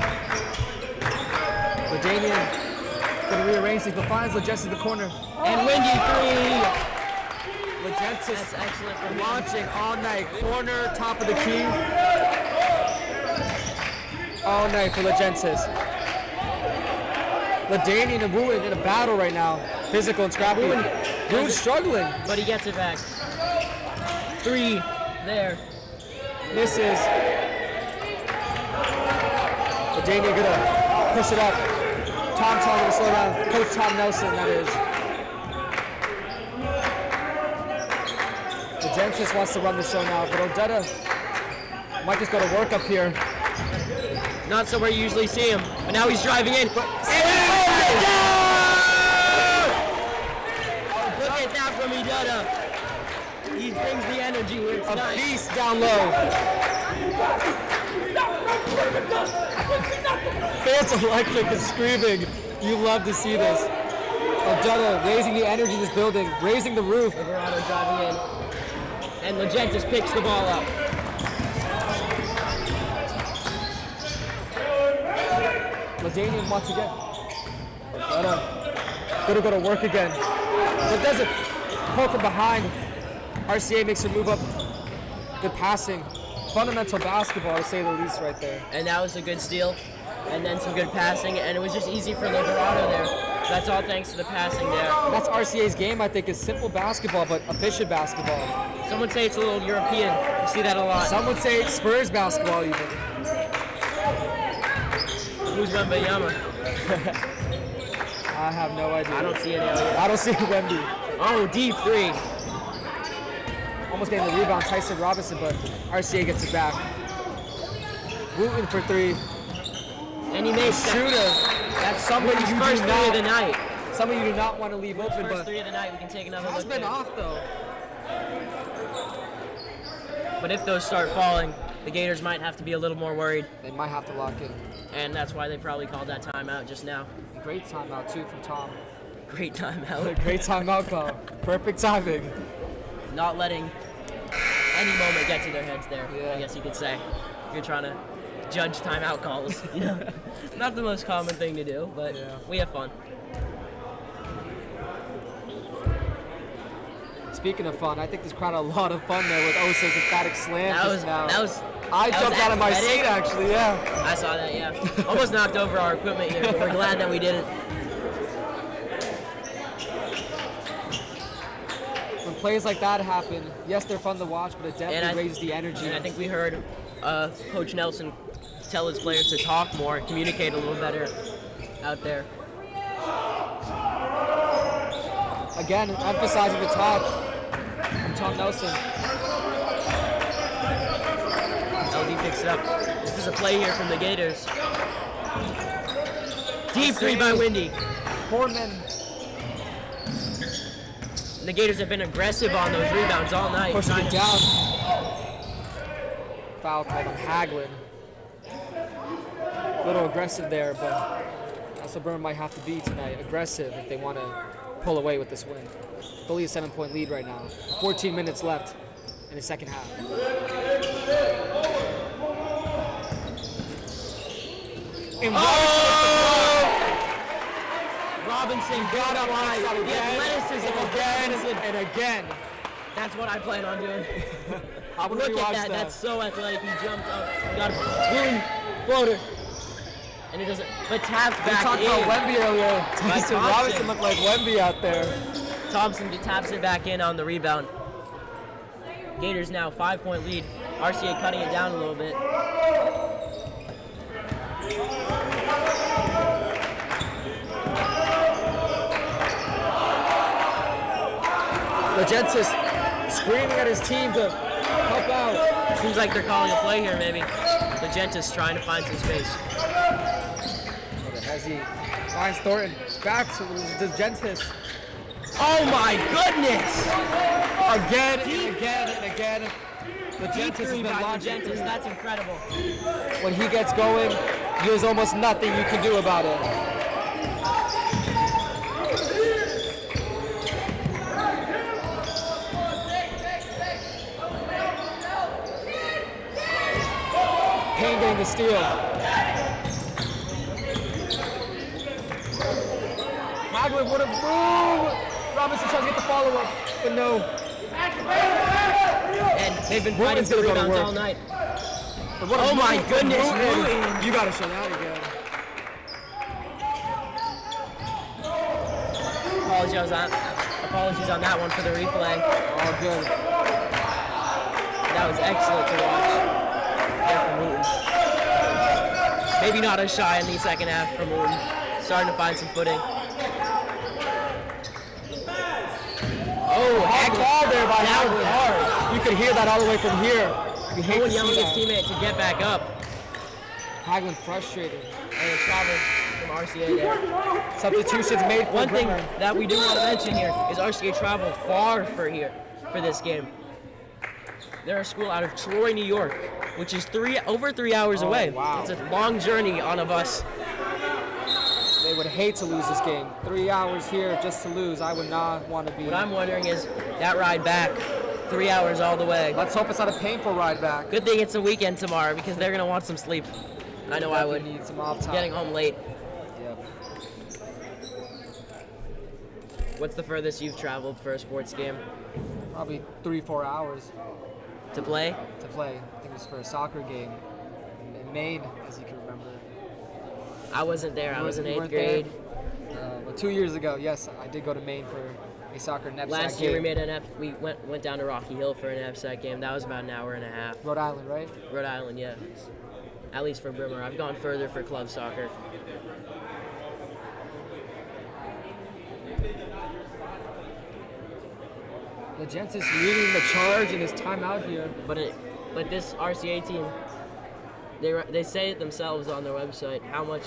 Ladanian going to rearrange things, but finds Legentis in the corner. And Windy three. Legentis That's excellent from him. launching all night. Corner, top of the key. All night for Legentis. Ladanian and Wooten in a battle right now. Physical and scrappy. Wooten's struggling. But he gets it back. Three there. Misses. Ladanian gonna push it up. Tom telling him to slow down. Coach Tom Nelson, that is. Legentis wants to run the show now, but Odetta might just go to work up here. Not so where you usually see him, but now he's driving in. Look at that from Odetta. He brings the energy where it's A nice. beast down low. Fans electric and screaming. You love to see this. Odetta raising the energy in this building, raising the roof. Verano driving in. And Legentis picks the ball up. Ladanian once again. Odetta gonna go to work again. But doesn't poke from behind. RCA makes her move up. Good passing. Fundamental basketball, to say the least, right there. And that was a good steal. And then some good passing, and it was just easy for Liberato there. That's all thanks to the passing there. That's RCA's game, I think, is simple basketball, but efficient basketball. Some would say it's a little European. You see that a lot. Some would say Spurs basketball, even. Who's Wembayama? I have no idea. I don't see any other. I don't see Wemby. Oh, deep three. Almost getting the rebound, Tyson Robinson, but RCA gets it back. Wooten for three. And he makes that. Shooter. That's somebody's You do first three of the not- night. Somebody you do not want to leave open, First but three of the night. We can take another has look been at it. off though. But if those start falling, the Gators might have to be a little more worried. They might have to lock in. And that's why they probably called that timeout just now. Great timeout too from Tom. Great timeout. Great timeout call. Perfect timing. Not letting any moment get to their heads there, Yeah. I guess you could say. If you're trying to judge timeout calls, you know. Not the most common thing to do, but Yeah. we have fun. Speaking of fun, I think this crowd had a lot of fun there with Osa's emphatic slam just now. That was I that jumped was out of my athletic. seat, actually, yeah. I saw that, yeah. Almost knocked over our equipment here, but we're glad that we didn't. When plays like that happen, yes, they're fun to watch, but it definitely raises the energy. And I think we heard Coach Nelson tell his players to talk more, communicate a little better out there. Again, emphasizing the talk from Tom Nelson. LD picks it up. This is a play here from the Gators. Deep three by Windy. Foreman. The Gators have been aggressive on those rebounds all night. Pushing it down. Foul called on Haglin. A little aggressive there, but that's what Brimmer might have to be tonight. Aggressive if they want to pull away with this win. Only a 7-point lead right now. 14 minutes left in the second half. And Robinson got up high. The athleticism of Robinson. and again. That's what I plan on doing. I would Look rewatch at that. That's so athletic. He jumped up, got a boom, floater, and it doesn't. But tapped We back talked in. about Wemby earlier. Thompson. Robinson looked like Wemby out there. Thompson taps it back in on the rebound. Gators now 5-point lead. RCA cutting it down a little bit. Legentis screaming at his team to help out. Seems like they're calling a play here, maybe. Legentis trying to find some space. As he finds Thornton back to Legentis. Oh my goodness! Again and again and again. Legentis has been launching. Legentis, that's incredible. When he gets going, there's almost nothing you can do about it. Payne getting the steal. Haglin would have moved. Robinson tries to get the follow-up, but no. And they've been fighting Wooten's for gonna go to rebounds work. all night. But what a Oh my move from goodness, Wooten. Wooten. You gotta show that again. Apologies on that one for the replay. All good. That was excellent to watch. Yeah, from Wooten. Maybe not as shy in the second half from Wooten. Starting to find some footing. Oh, Hard ball there by that was Haglin. hard. You could hear that all the way from here. You hate Owen to yelling see at his that. teammate to get back up. Haglin frustrated. And a travel from RCA there. Substitutions made for One thing Brimmer. that we do want to mention here is RCA traveled far for this game. They're a school out of Troy, New York, which is over 3 hours away. Wow. It's a long journey on a bus. They would hate to lose this game. 3 hours here just to lose. I would not want to be. What I'm wondering is that ride back, 3 hours all the way. Let's hope it's not a painful ride back. Good thing it's a weekend tomorrow because they're gonna want some sleep. I know I would. Need some off time. Getting home late. Yep. What's the furthest you've traveled for a sports game Probably 3-4 hours to play? to play. I think it was for a soccer game in Maine, as you can remember. I wasn't there. I was in You 8th weren't there? grade. Well, 2 years ago, yes, I did go to Maine for a soccer knapsack Last year we game. went down to Rocky Hill for an knapsack game. That was about an hour and a half. Rhode Island, right? Rhode Island, yeah. At least for Brimmer. I've gone further for club soccer. Legentis leading the charge in his timeout here. But this RCA team, they say it themselves on their website how much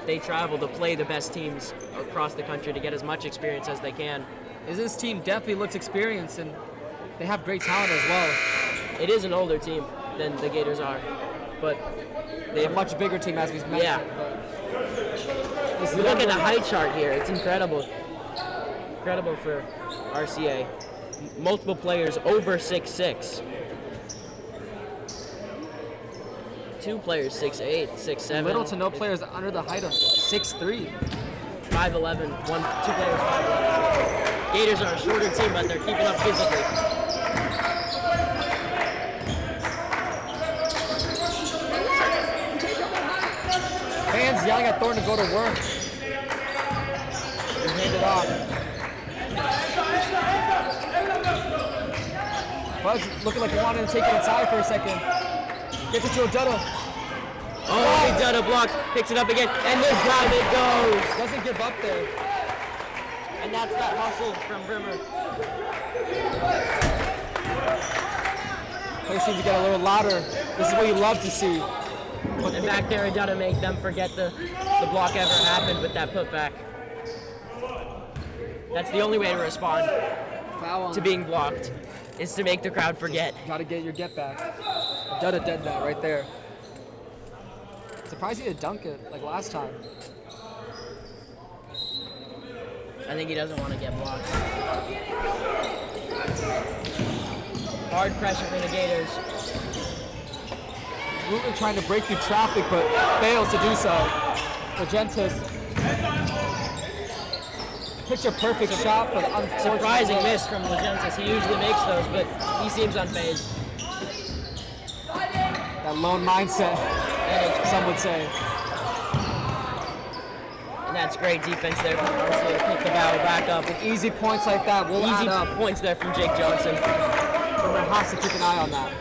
they travel to play the best teams across the country to get as much experience as they can. This team definitely looks experienced, and they have great talent as well. It is an older team than the Gators are, but They're a much bigger team, as we've mentioned. Yeah. But look at the height chart here. It's incredible. Incredible for RCA. Multiple players over 6'6". 2 players 6'8", 6'7". Little to no players under the height of 6'3". 5'11". 2 players 5'11". Gators are a shorter team, but they're keeping up physically. Fans yelling at Thornton to go to work. He handed it off. Fudge looking like he wanted to take it inside for a second. Gets it to Odetta. Oh, big Dutta block, picks it up again, and this time it goes. Doesn't give up there. And that's that hustle from Brimmer. Play seems to get a little louder. This is what you love to see. In fact, there Dutta make them forget the block ever happened with that putback. That's the only way to respond Foul on to being blocked, is to make the crowd forget. Gotta get your get back. Dutta did that right there. Surprised he didn't dunk it like last time. I think he doesn't want to get blocked. Hard pressure for the Gators. Wooten trying to break through traffic, but fails to do so. Legentis. Picture perfect shot, but unfortunately. Surprising miss from Legentis. He usually makes those, but he seems unfazed. That lone mindset, some would say. And that's great defense there from RCA to pick the battle back up. With easy points like that, we'll Easy add up. points there from Jake Johnson. Brimmer has to keep an eye on that.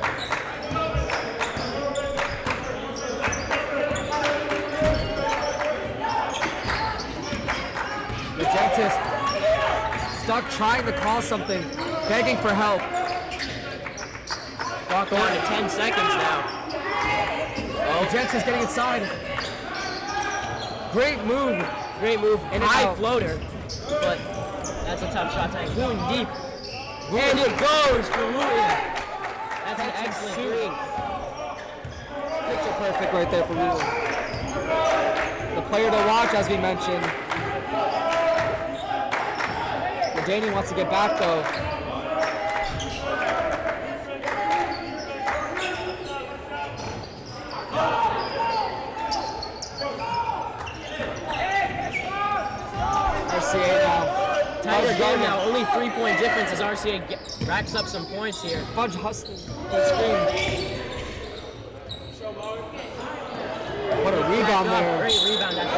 Legentis stuck trying to call something, begging for help. Clock down to 10 seconds now. Legentis getting inside. Great move. Great move. And high out. floater. But that's a tough shot tonight. Wooten deep. And it goes for Wooten. That's an excellent three. Picture perfect right there for Wooten. The player to watch, as we mentioned. Danny wants to get back though. RCA now. Tighter game now. Only 3-point difference as RCA racks up some points here. Fudge hustling the screen. What a rebound there. Great rebound. And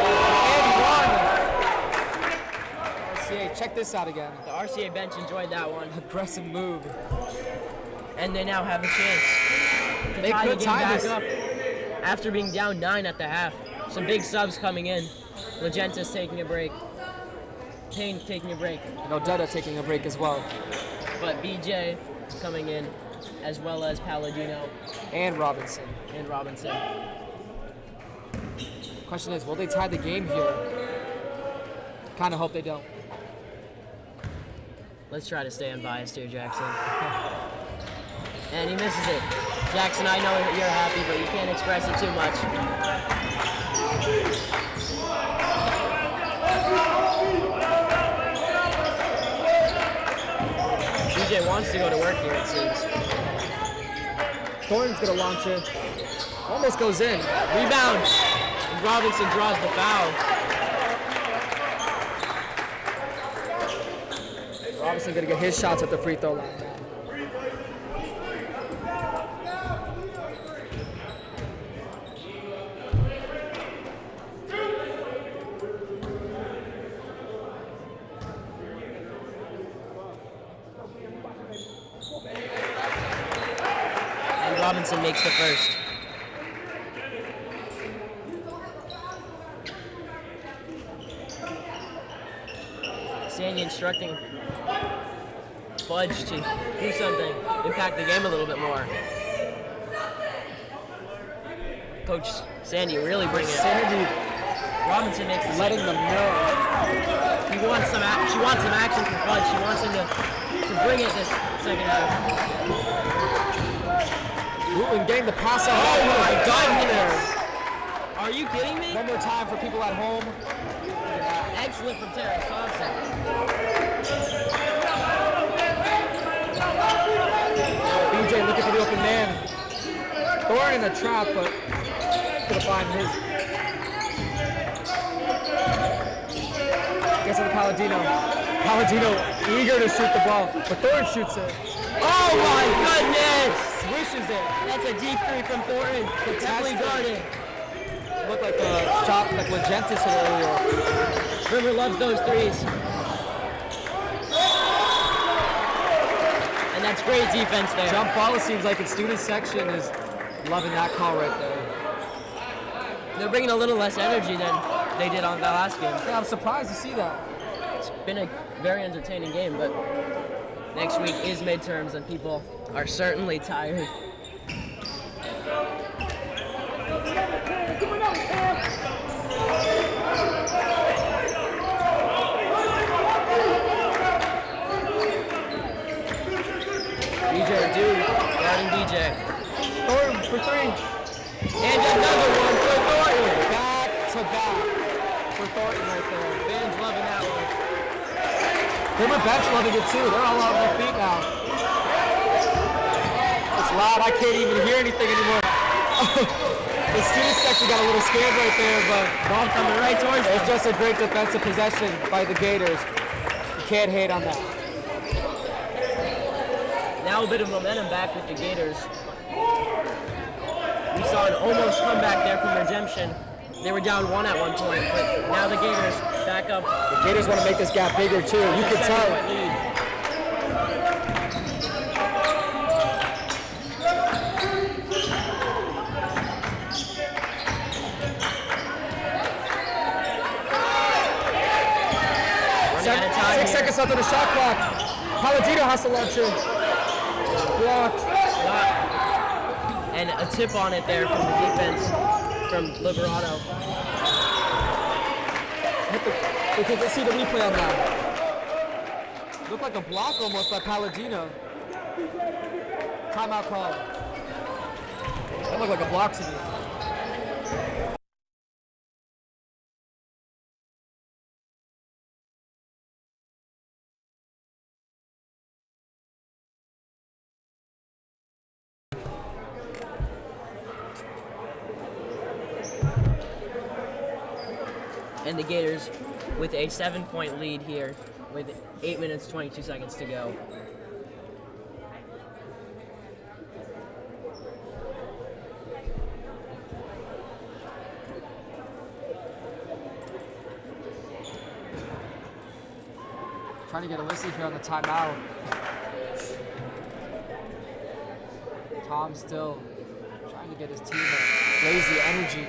one. RCA, check this out again. The RCA bench enjoyed that one. Aggressive move. And they now have a chance to They tie the could game tie back this. up after being down 9 at the half. Some big subs coming in. Legentis taking a break. Payne taking a break. And Odetta taking a break as well. But BJ coming in, as well as Palladino And Robinson. and Robinson. Question is, will they tie the game here? Kind of hope they don't. Let's try to stay unbiased here, Jackson. And he misses it. Jackson, I know that you're happy, but you can't express it too much. BJ wants to go to work here, it seems. Thornton's gonna launch it. Almost goes in. Rebound. And Robinson draws the foul. Robinson gonna get his shots at the free throw line. And Robinson makes the first. Sandy instructing Fudge to do something, impact the game a little bit more. Coach Sandy really bringing it. Sandy Robinson makes the letting second. them know. He wants some she wants some action from Fudge. She wants him to bring it this second half. Wooten getting the pass out. Oh my God! There. Are you kidding me? One more time for people at home. Excellent from Terrence Thompson. BJ looking for the open man. Thorn in the trap, but gonna find his. Gets to the Palladino. Palladino eager to shoot the ball, but Thornton shoots it. Oh my goodness! Swishes it. That's a deep three from Thornton. Heavily guarded. Looked like a shot like Legentis hit earlier. Brimmer loves those threes. And that's great defense there. Jump ball, it seems like its student section is loving that call right there. They're bringing a little less energy than they did on that last game. Yeah, I'm surprised to see that. It's been a very entertaining game, but next week is midterms and people are certainly tired. DJ Dude guarding DJ. Thornton for three. And another one for Thornton. Back to back for Thornton right there. Fans loving that one. Brimmer bench loving it too. They're all on their feet now. It's loud. I can't even hear anything anymore. The student section got a little scared right there, but Ball coming right towards them. it's just a great defensive possession by the Gators. You can't hate on that. Now a bit of momentum back with the Gators. We saw an almost comeback there from Redemption. They were down one at one point, but now the Gators back up. The Gators want to make this gap bigger too. You can tell. 7-point lead. Running out of time 6 here. seconds left on the shot clock. Palladino has to launch it. Blocked. And a tip on it there from the defense from Liberato. Let's see the replay on that. Looked like a block almost by Palladino. Timeout call. That looked like a block to me. And the Gators with a 7-point lead here with 8 minutes, 22 seconds to go. Trying to get Alyssa here on the timeout. Tom still trying to get his team a lazy energy.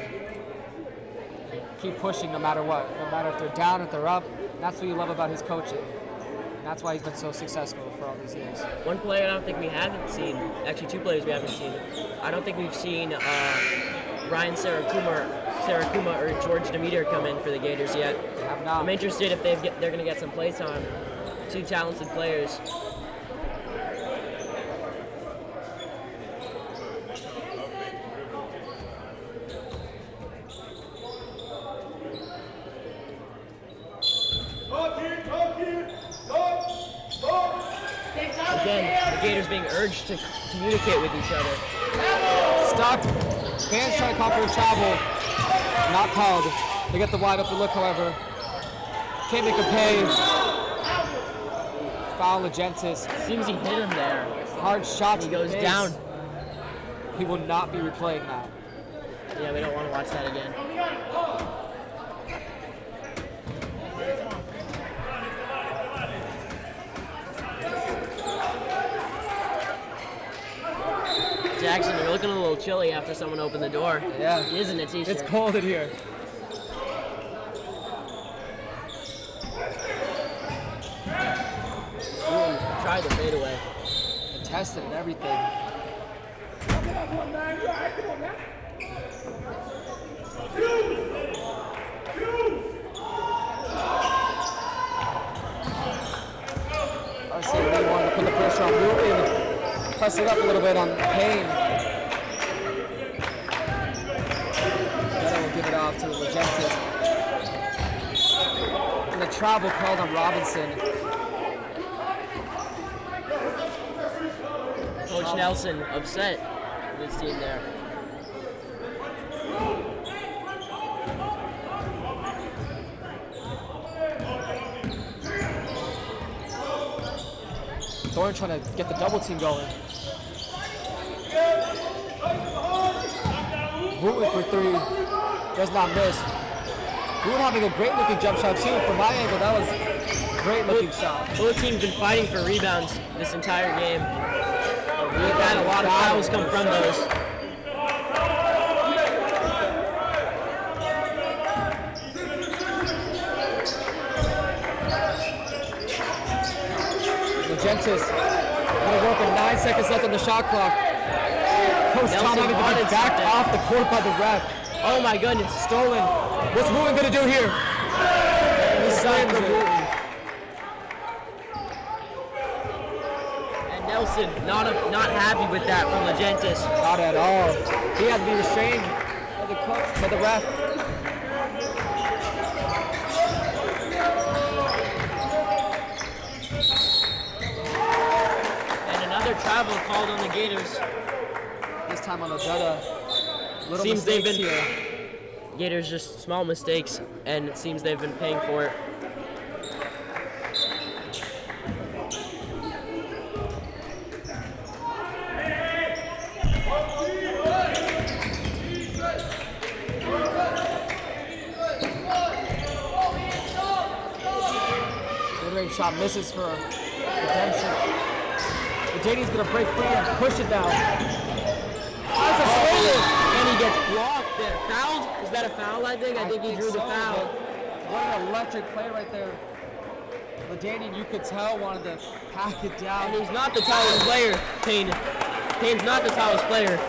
Keep pushing no matter what. No matter if they're down, if they're up. That's what you love about his coaching. And that's why he's been so successful for all these years. One player I don't think we haven't seen, actually two players we haven't seen. I don't think we've seen Ryan Sarakuma or George Demeter come in for the Gators yet. They have not. I'm interested if they're going to get some play time. Two talented players. Again, the Gators being urged to communicate with each other. Stopped. Fans trying to call for a travel. Not called. They get the wide open look, however. Can't make a pay. Foul Legentis. Seems he hit him there. Hard shot. He goes down. He will not be replaying that. Yeah, we don't want to watch that again. Jackson, you're looking a little chilly after someone opened the door. Yeah. He is in a t-shirt. It's cold in here. Try the fadeaway. Contested and everything. Obviously, they wanted to put the pressure on Newton, press it up a little bit on Payne. Then we'll give it off to Legentis. And the travel called on Robinson. Coach Nelson upset with his team there. Thorne trying to get the double team going. Wooten for three, does not miss. Wooten having a great looking jump shot too. From my angle, that was a great looking shot. Both teams been fighting for rebounds this entire game. We've had a lot of fouls come from those. Legentis gonna work with 9 seconds left on the shot clock. Coach Tom having to be backed off the court by the ref. Oh my goodness. Stolen. What's Wooten gonna do here? He slams it. And Nelson not happy with that from Legentis. Not at all. He had to be restrained by the coach, by the ref. And another travel called on the Gators. This time on Odetta. Little Seems they've been here. Gators just small mistakes, and it seems they've been paying for it. Mid-range shot misses for redemption. Jadi's gonna break free and push it down. That's a stolen! And he gets blocked there. Fouled? Is that a foul, I think? I think he drew the so, foul. but what an electric play right there. Ladanian, you could tell, wanted to pack it down. And he's not the tallest player, Payne. Payne's not the tallest player,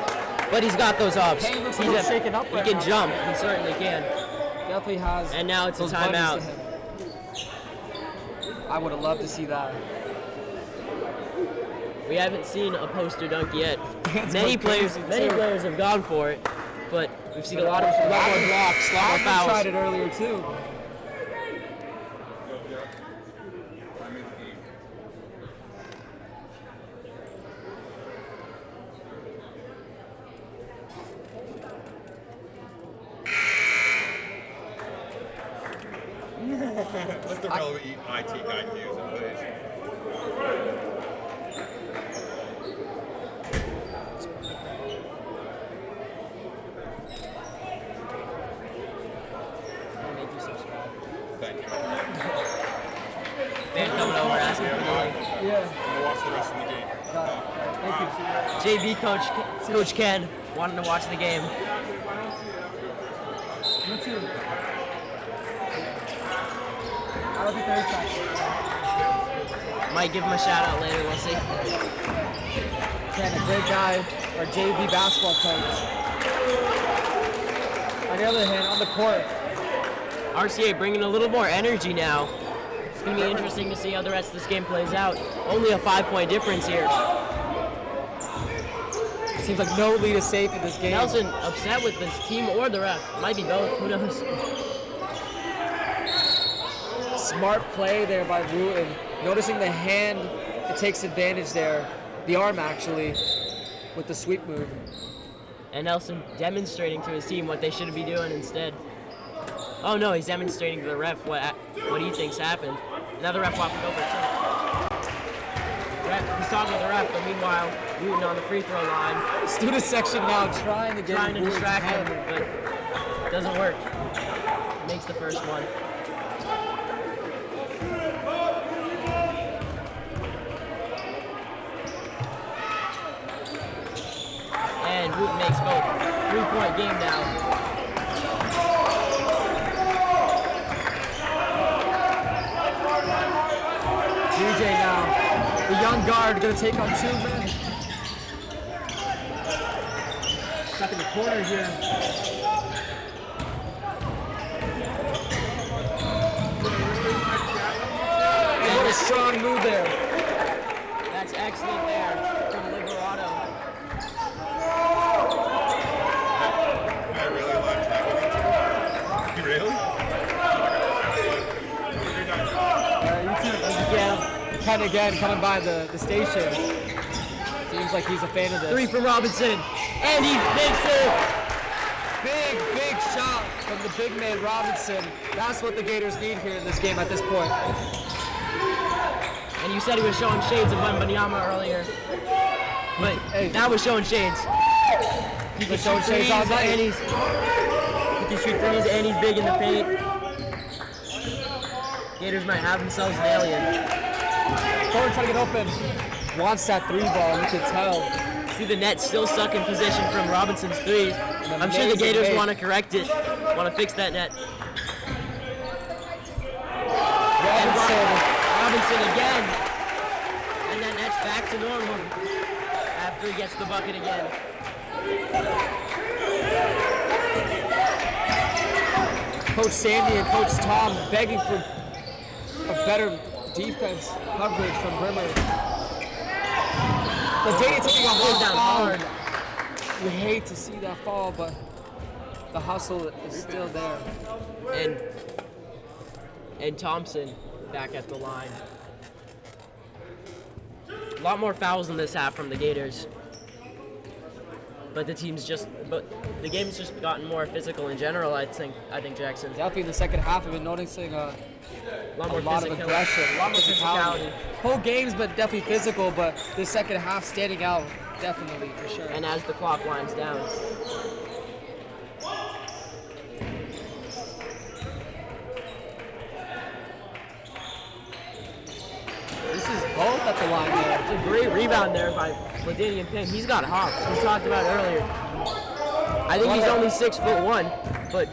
but he's got those ups. Payne looks He's a little shaken up He right can now. jump. He certainly can. Definitely has. And now it's a those buddies timeout. to him. I would have loved to see that. We haven't seen a poster dunk yet. That's Many going crazy, players too. have gone for it, but we've seen a lot more blocks, a lot more Adams fouls. tried it earlier too. Let the relevant IT guy use it, please. Thank you. Fan coming over asking for the link. Yeah. I'm gonna watch the rest of the game. Thank you. JV coach Ken wanting to watch the game. Me too. I'll be third side. Might give him a shout out later. We'll see. Ken, a great guy, our JV basketball coach. On the other hand, on the court, RCA bringing a little more energy now. It's going to be interesting to see how the rest of this game plays out. Only a 5-point difference here. seems like no lead is safe in this game. Nelson upset with this team or the ref. Might be both. Who knows? Smart play there by Wooten. Noticing the hand, it takes advantage there. The arm, actually, with the sweep move. And Nelson demonstrating to his team what they should be doing instead. Oh no, he's demonstrating to the ref what he thinks happened. Another ref walking over too. He's talking to the ref, but meanwhile, Wooten on the free throw line. Student section now trying to get Wooten's distract him, head. but it doesn't work. Makes the first one. And Wooten makes both. 3-point game now. DJ now, the young guard, gonna take on 2 men. Stuck in the corner here. And what a strong move there. That's excellent there from Liberato. I really like that. Really? Yeah, Ken again coming by the station. Seems like he's a fan of this. 3 from Robinson, and he makes it. Big shot from the big man Robinson. That's what the Gators need here in this game at this point. And you said he was showing shades of Wembanyama earlier. But Hey. that was showing shades. He can showing shoot shades threes all night. and he can shoot threes and he's big in the paint. Gators might have themselves an alien. Thorne trying to get open. Wants that 3 ball, you can tell. See the net still stuck in position from Robinson's threes. I'm sure the amazing Gators make. want to correct it, want to fix that net. Robinson again. And that net's back to normal after he gets the bucket again. Coach Sandy and Coach Tom begging for a better defense coverage from Brimmer. The Dayton taking a hard down foul. hard. You hate to see that fall, but the hustle is still there. And Thompson back at the line. A lot more fouls in this half from the Gators. But the game's just gotten more physical in general, I think Jackson. Definitely in the second half, I've been noticing a lot of aggression, a lot more physicality. Whole game's been definitely physical, but the second half standing out, definitely, for sure. And as the clock winds down. This is both at the line there. It's a great rebound there by LaDainian Payne. He's got hops. We talked about it earlier. I think he's only 6'1", but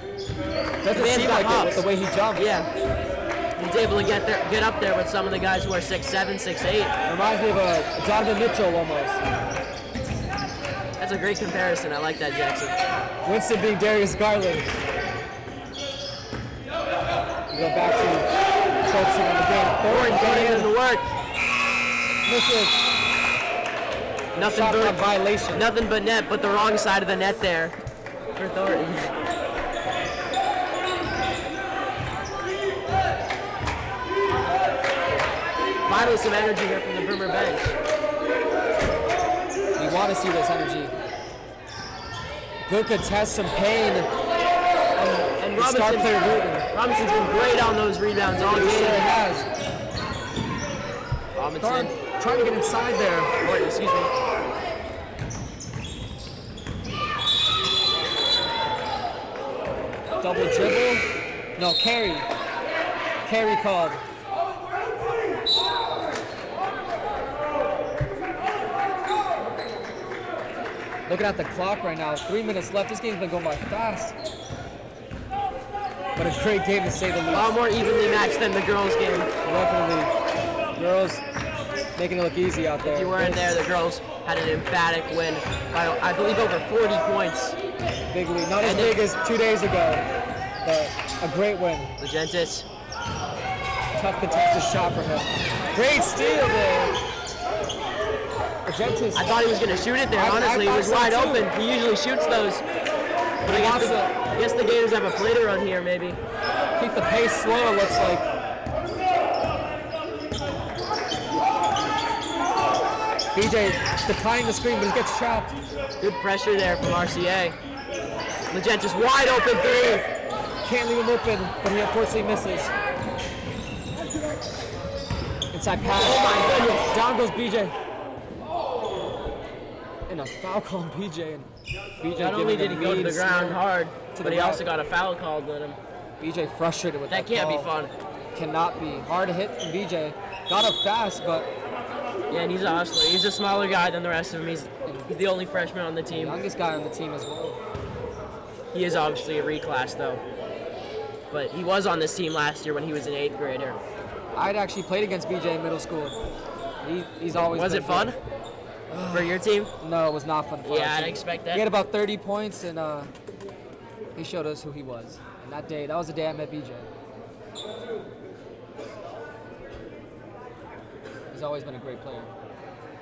Doesn't seem like it with the way he jumps. yeah, he's able to get up there with some of the guys who are 6'7", 6'8". Reminds me of a Donovan Mitchell almost. That's a great comparison. I like that, Jackson. Winston being Darius Garland. We go back to focusing on the game. Thorne putting in the work. Misses. Nothing Shot clock but violation. nothing but net, but the wrong side of the net there for Thornton. Finally, some energy here from the Brimmer bench. You want to see this energy. Good contest, some pain. And The star player Wooten. Robinson's been great on those rebounds all He game. sure has. Robinson, Trying to get inside there. oh, excuse me. Double dribble. No, carry. Carry called. Looking at the clock right now, 3 minutes left. This game's been going by fast. But a great game to say the A lot least. more evenly matched than the girls' game. Definitely. Girls making it look easy out there. If you weren't there, the girls had an emphatic win by, I believe, over 40 points. Big lead. Not as And big as 2 days ago, but a great win. Legentis. Tough contested shot for him. Great steal there. Argentis. I thought he was going to shoot it there, I honestly. He thought was so wide too. open. He usually shoots those. But I guess the Gators have a play to run here, maybe. Keep the pace slow, it looks like. BJ declining the screen, but he gets trapped. Good pressure there from RCA. Legentis wide open three. Can't leave him open, but he unfortunately misses. Inside pass. Oh my goodness. Down goes BJ. And a foul call on BJ. And BJ Not only did giving he go to the lead ground snare hard, to but the he right. also got a foul called on him. BJ frustrated with that That can't be call. fun. Cannot be. Hard to hit from BJ. Got up fast, but Yeah, and he's a hustler. He's a smaller guy than the rest of them. He's the only freshman on the team. youngest guy on the team as well. He is obviously a reclass, though. But he was on this team last year when he was an 8th grader. I'd actually played against BJ in middle school. He's always Was been it fun good. for your team? No, it was not fun. For Yeah, our I'd team. expect He had that. about 30 points, and he showed us who he was. And that was the day I met BJ. He's always been a great player.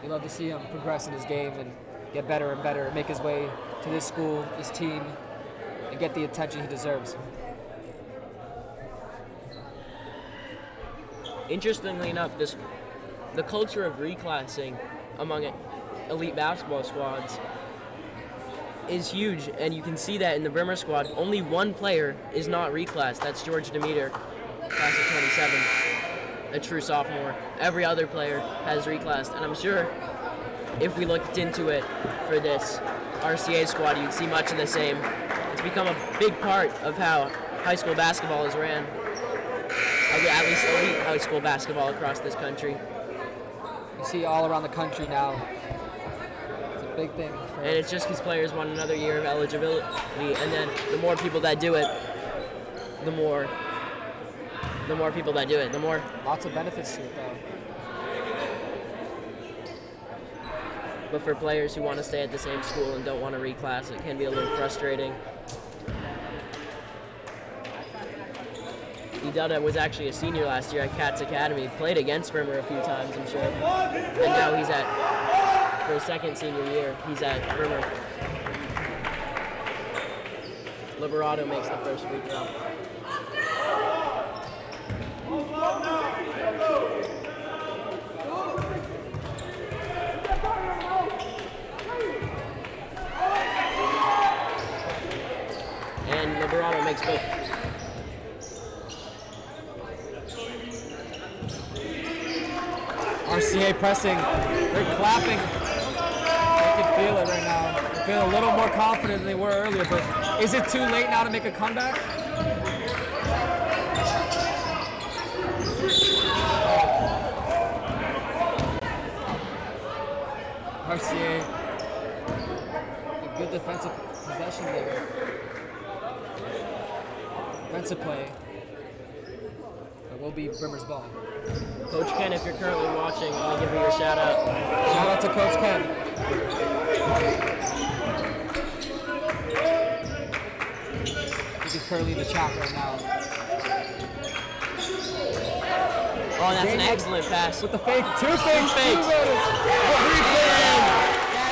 You love to see him progress in his game and get better and better, make his way to this school, this team, and get the attention he deserves. Interestingly enough, the culture of reclassing among elite basketball squads is huge, and you can see that in the Brimmer squad. Only one player is not reclassed. That's George Demeter, class of 27. a true sophomore. Every other player has reclassed, and I'm sure if we looked into it for this RCA squad, you'd see much of the same. It's become a big part of how high school basketball is ran, at least elite high school basketball across this country. You see all around the country now. It's a big thing. And it's just because players want another year of eligibility, and then the more people that do it, the more people that do it, the more. Lots of benefits to it, though. But for players who want to stay at the same school and don't want to reclass, it can be a little frustrating. Idada was actually a senior last year at Cats Academy. Played against Brimmer a few times, I'm sure. And now he's for his second senior year, he's at Brimmer. Liberato makes the first free throw. And Liberato makes both. RCA pressing. They're clapping. They can feel it right now. They feel a little more confident than they were earlier, but is it too late now to make a comeback? RCA, a good defensive possession there. Defensive play. But will be Brimmer's ball. Coach Ken, if you're currently watching, I'll give you your shout out. Shout out to Coach Ken. He's currently in the chat right now. Oh, that's an excellent pass. With the fake, two fakes. That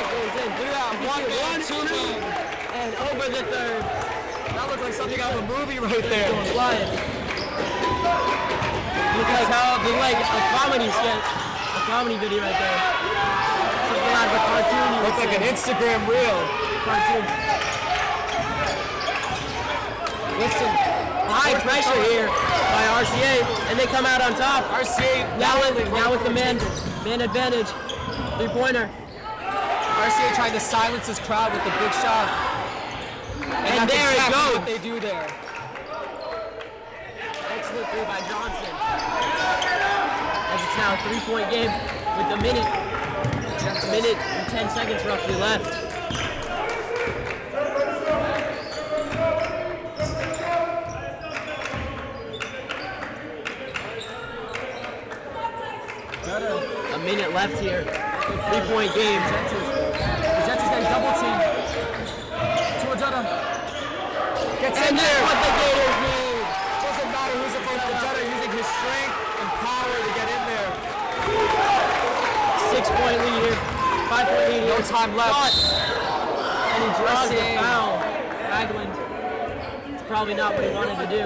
goes in throughout. 1, 2, and over the third. That looked like something out of a movie right there. Flying. Look like a comedy sketch, a comedy video right there. Something out of a cartoon. Looks like an Instagram reel. Cartoon. Listen, high pressure here by RCA, and they come out on top. RCA now with the man advantage. 3-pointer. RCA trying to silence his crowd with the big shot. And there it goes. What they do there. Excellent three by Johnson. As it's now a 3-point game with a minute and 10 seconds roughly left. A minute left here. 3-point game. Jets is getting double teamed. Gets in And there. that's what the Gators need. Doesn't matter who's in front of Jetta, using his strength and power to get in there. 6-point lead here. 5-point lead here. No time left. And he draws the foul. Ragland. It's probably not what he wanted to do.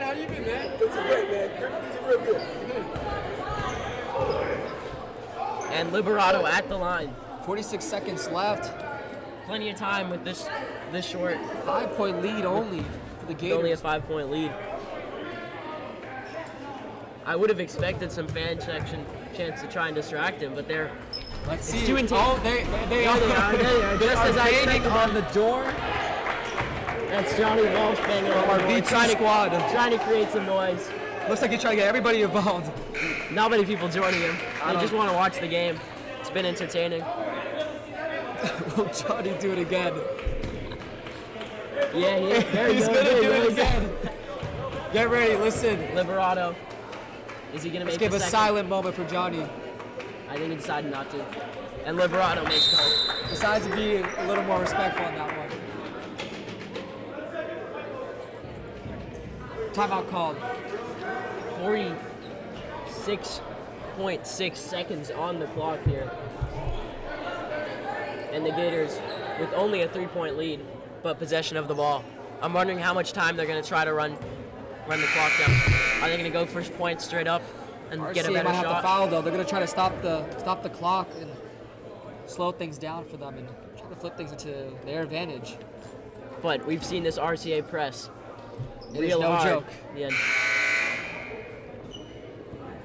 How you been, man? Things are great, man. Things are real good. And Liberato at the line. 46 seconds left. Plenty of time with this short. 5-point lead only for the Gators. Only a 5-point lead. I would have expected some fan section chance to try and distract him, but they're Let's see. too intense. Oh, they are. They Just are as I banging on the door. That's Johnny Walsh banging on Our the door, V2 squad. trying to create some noise. Looks like you're trying to get everybody involved. Not many people joining him. They just want to watch the game. It's been entertaining. Will Johnny do it again? Yeah, he is. There He's going gonna do it again. Get ready, listen. Liberato. Is he going to Let's make give the a second? silent moment for Johnny. I think he decided not to. And Liberato makes both. Decides to be a little more respectful on that one. Timeout called. 46.6 seconds on the clock here. And the Gators with only a 3-point lead, but possession of the ball. I'm wondering how much time they're going to try to run the clock down. Are they going to go first point straight up and get a RCA better might have to shot? foul though. They're gonna try to stop the clock and slow things down for them and try to flip things into their advantage. But we've seen this RCA press It is real no hard. joke. Yeah.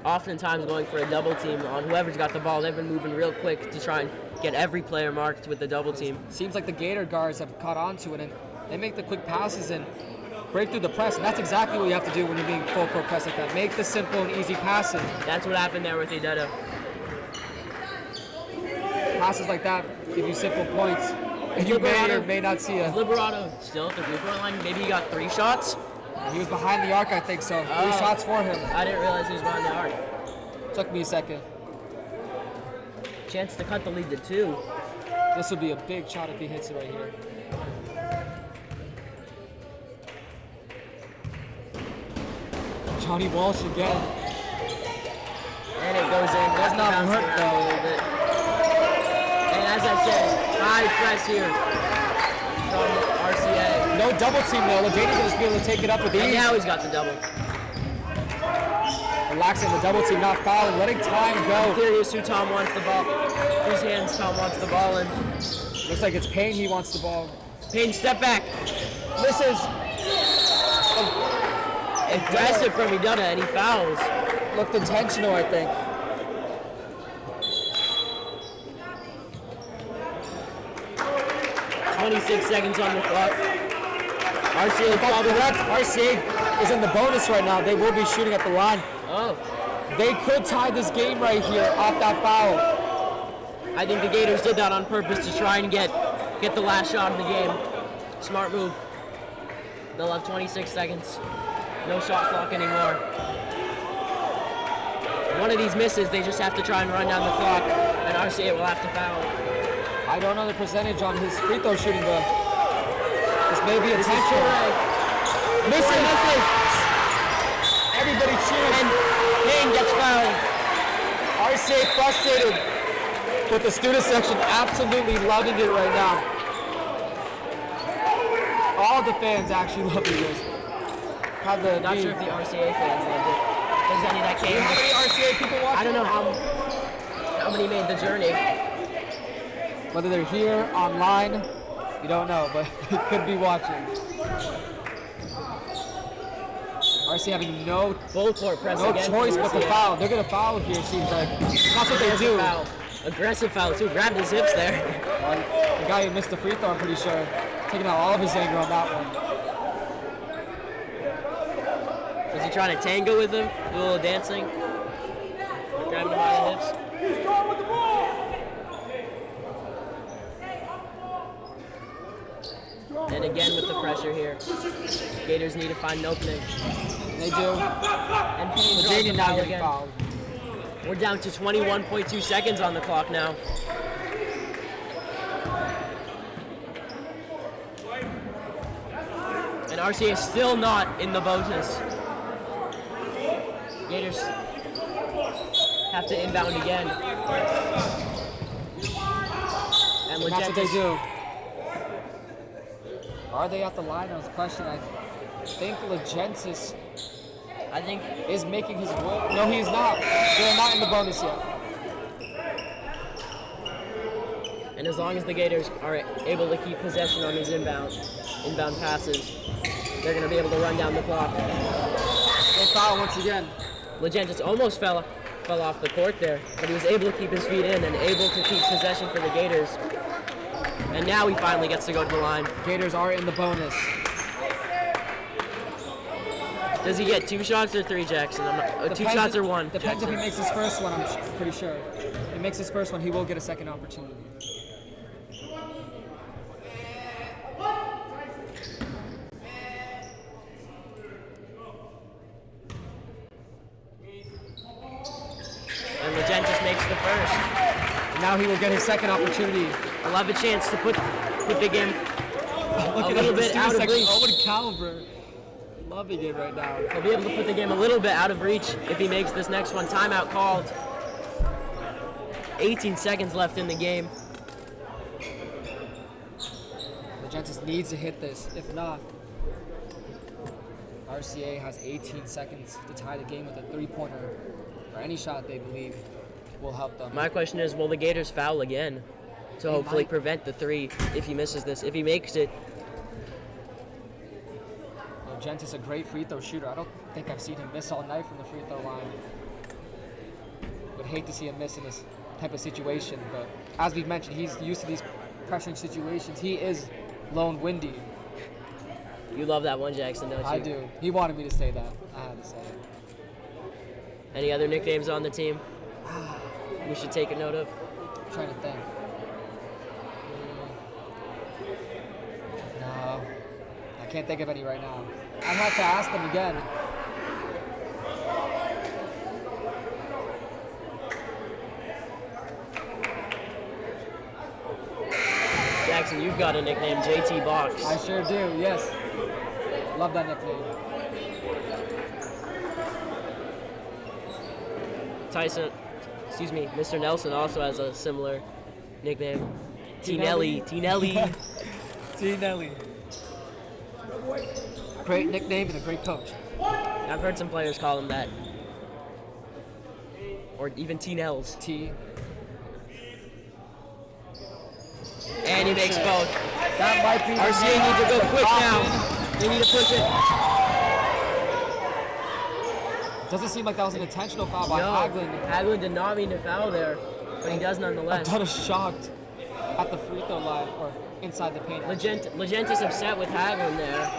oftentimes going for a double team on whoever's got the ball. They've been moving real quick to try and get every player marked with the double team. Seems like the Gator guards have caught on to it, and they make the quick passes and break through the press. And that's exactly what you have to do when you're being full court press like that. Make the simple and easy passes. That's what happened there with Idetta. Passes like that give you simple points. And you may or may not see a... Liberato still at the three-point line. Maybe he got 3 shots. He was behind the arc, I think so. 3 shots for him. I didn't realize he was behind the arc. Took me a second. Chance to cut the lead to 2. This would be a big shot if he hits it right here. Johnny Walsh again. And it goes in. Does not Bouncing hurt around though. a little bit. And as I said, high press here from RCA. No double team though. Ladainian will just be able to take it up with ease. And now he's got the double. Relaxing the double team, not fouling, letting time I'm go. curious who Tom wants the ball. Whose hands Tom wants the ball in. Looks like it's Payne he wants the ball. Payne, step back. This is Aggressive from Idetta, and he fouls. looked intentional, I think. .26 seconds on the clock. RCA If I'm correct, RCA is in the bonus right now. They will be shooting at the line. Oh, They could tie this game right here off that foul. I think the Gators did that on purpose to try and get the last shot of the game. Smart move. They'll have 26 seconds. No shot clock anymore. One of these misses, they just have to try and run down the clock, and RCA will have to foul. I don't know the percentage on his free throw shooting, but this may be This is intentional. Torre. Missing. Missing. Everybody cheering. And Payne gets fouled. RCA frustrated, but the student section absolutely loving it right now. All the fans actually loving this. Have the Not sure if the RCA fans loved it. There's any that came. How many RCA people watching? I don't know how many made the journey. Whether they're here, online, you don't know, but they could be watching. RCA having no Full court press no again. choice from but to RCA. foul. They're gonna foul here, seems like. That's what they Aggressive do. foul. Aggressive foul too. Grabbed his hips there. The guy who missed the free throw, I'm pretty sure, taking out all of his anger on that one. Was he trying to tango with him? Do a little dancing? Grabbing him by the hips? He's going with the ball. And again with the pressure here. Gators need to find an opening. They do. And Payne draws the Ladainian now foul getting again. fouled. We're down to 21.2 seconds on the clock now. And RCA is still not in the bonus. Gators have to inbound again. And And that's what they Legentis, do. Are they at the line? That was the question. I think Legentis I think is making his way. No, he's not. They're not in the bonus yet. and as long as the Gators are able to keep possession on these inbound passes, they're going to be able to run down the clock. They foul once again. Legentis almost fell off the court there, but he was able to keep his feet in and able to keep possession for the Gators. And now he finally gets to go to the line. Gators are in the bonus. Does he get 2 shots or 3, Jackson? 2 shots or 1? Depends if Jackson? he makes his first one, I'm pretty sure. If he makes his first one, he will get a second opportunity. And Legentis makes the first. Now he will get his second opportunity. He'll have a chance to put the game Look a little bit out of reach. Owen Caliber. Loving it right now. He'll be able to put the game a little bit out of reach if he makes this next one. Timeout called. 18 seconds left in the game. Legentis needs to hit this. If not, RCA has 18 seconds to tie the game with a three-pointer or any shot they believe will help them. My question is, will the Gators foul again to hopefully might. prevent the 3 if he misses this? If he makes it, Legentis a great free throw shooter. I don't think I've seen him miss all night from the free throw line. hate to see him miss in this type of situation. But as we've mentioned, he's used to these pressuring situations. He is lone windy. You love that one, Jackson, don't you? I do. He wanted me to say that. I had to say it. Any other nicknames on the team we should take a note of? I'm trying to think. No, I can't think of any right now. I'd have to ask them again. Jackson, you've got a nickname, JT Box. I sure do, yes. Love that nickname. Mr. Nelson also has a similar nickname. T-Nelly. T-Nelly. T-Nelly. Great nickname and a great coach. I've heard some players call him that. Or even T-Nells. T. And he makes both. That might be RCA need to go quick now. They need to push it. Doesn't seem like that was an intentional foul by No, Haglund. Haglund did not mean to foul there, but he does nonetheless. I'm shocked at the free throw line or inside the paint. Legenta's upset with Haglund there.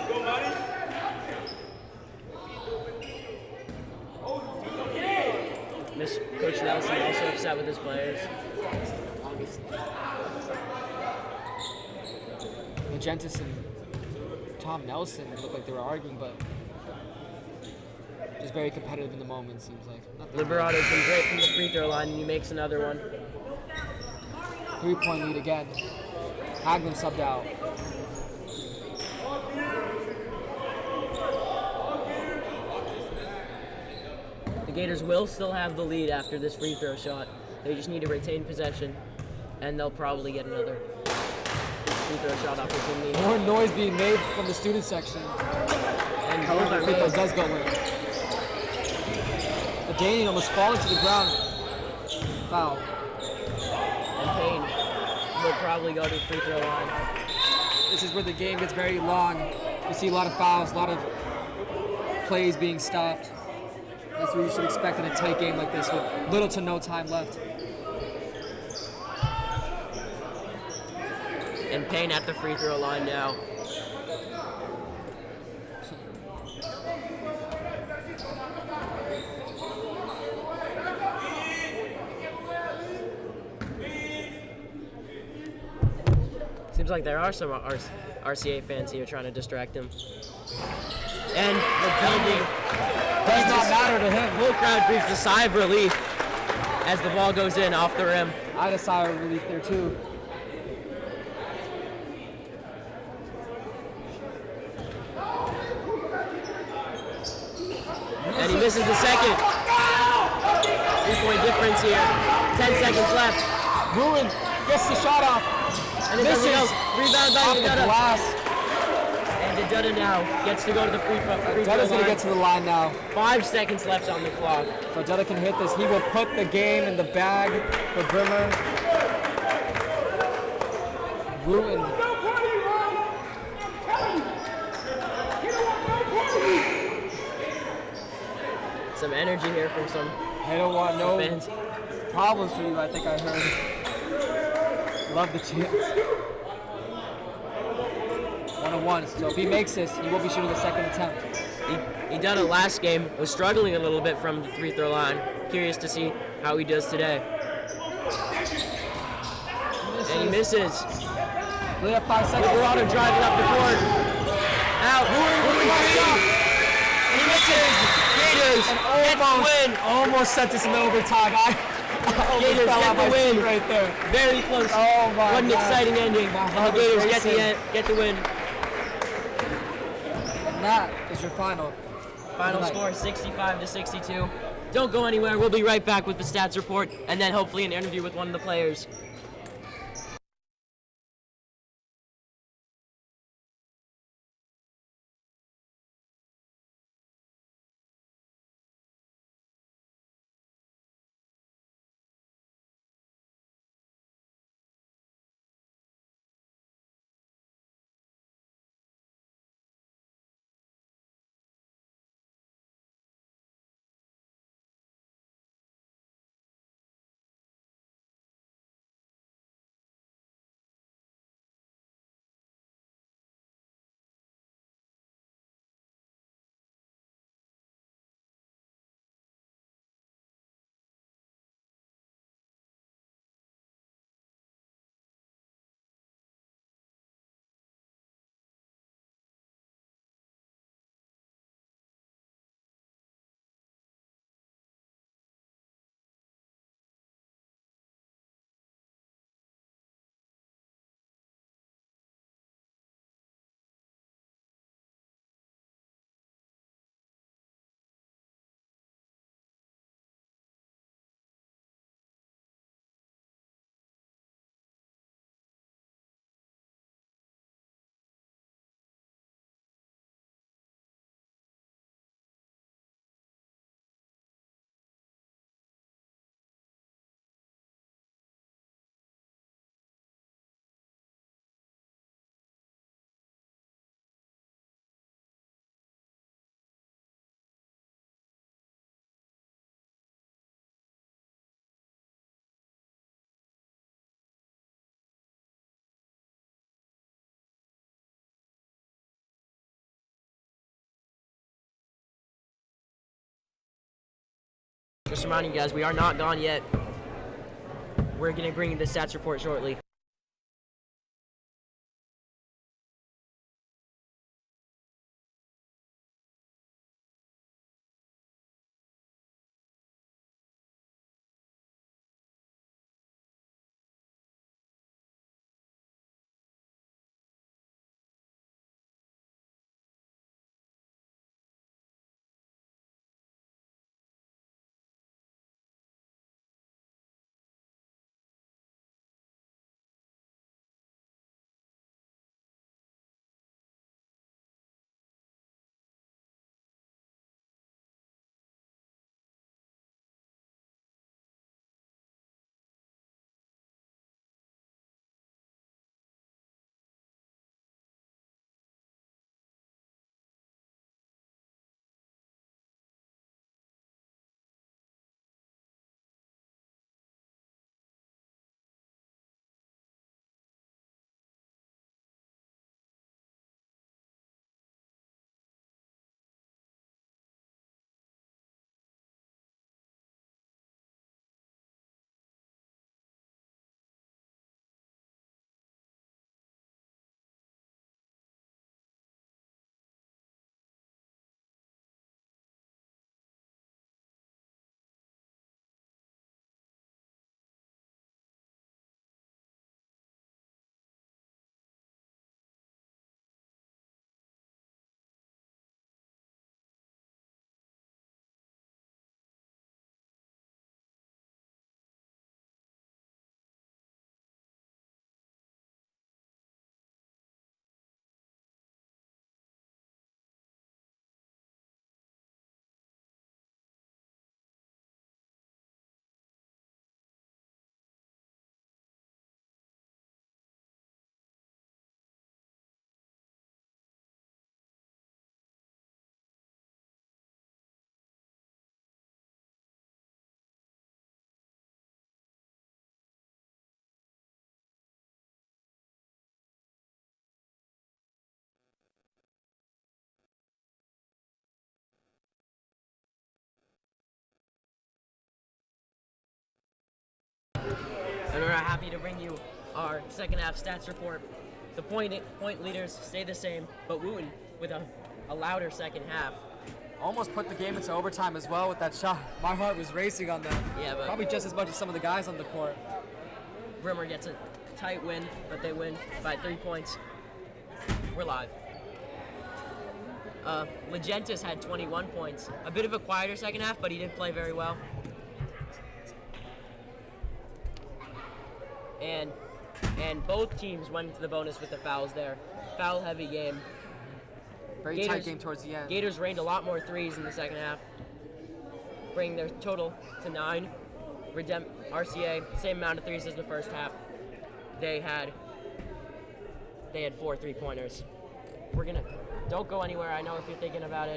Coach Nelson also upset with his players. Legentis and Tom Nelson looked like they were arguing, but just very competitive in the moment, seems like. Liberado's been great from the free throw line, and he makes another one. 3-point lead again. Haglund subbed out. The Gators will still have the lead after this free throw shot. They just need to retain possession, and they'll probably get another free throw shot opportunity. More noise being made from the student section. And However, the free throw does go in. Daniel almost falling to the ground. Foul. And Payne will probably go to the free throw line. This is where the game gets very long. You see a lot of fouls, a lot of plays being stopped. That's what you should expect in a tight game like this with little to no time left. And Payne at the free throw line now. Seems like there are some RCA fans here trying to distract him. And the penalty Does not matter to him. whole crowd breathes a sigh of relief as the ball goes in off the rim. I had a sigh of relief there too. And he misses the second. 3-point difference here. 10 seconds left. Ruin gets the shot off. And it's Misses. Rebound by Off the Dutta. glass. And Dutta now gets to go to the free throw Dutta's line. going to get to the line now. 5 seconds left on the clock. So Dutta can hit this. He will put the game in the bag for Brimmer. Ruin. Some energy here from some They don't want no fans. problems for you, I think I heard. Love the chance. 1-1. So if he makes this, he will be shooting a second attempt. He done it last game, was struggling a little bit from the free throw line. Curious to see how he does today. And he misses. Play up 5 seconds. Liberato driving up the court. Out. And he misses. Gators get the win. Almost sent us into overtime. I Gators fell get out the my win. seat right there. Very close. Oh my What an God. exciting ending. My And heart the was Gators racing. get the win. And that is your final. Final score 65-62. Don't go anywhere. We'll be right back with the stats report and then hopefully an interview with one of the players. Just reminding you guys, we are not gone yet. We're going to bring you the stats report shortly. And we're happy to bring you our second half stats report. The point leaders stay the same, but Wooten with a louder second half. Almost put the game into overtime as well with that shot. My heart was racing on that. Yeah, but probably just as much as some of the guys on the court. Brimmer gets a tight win, but they win by 3 points. We're live. Legentis had 21 points. A bit of a quieter second half, but he did play very well. And both teams went into the bonus with the fouls there. Foul heavy game. Very tight game towards the end. Gators rained a lot more threes in the second half, bringing their total to 9. RCA, same amount of threes as the first half. They had 4 3-pointers. Don't go anywhere. I know if you're thinking about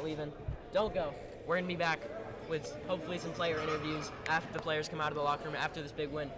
leaving. Don't go. We're gonna be back with hopefully some player interviews after the players come out of the locker room after this big win.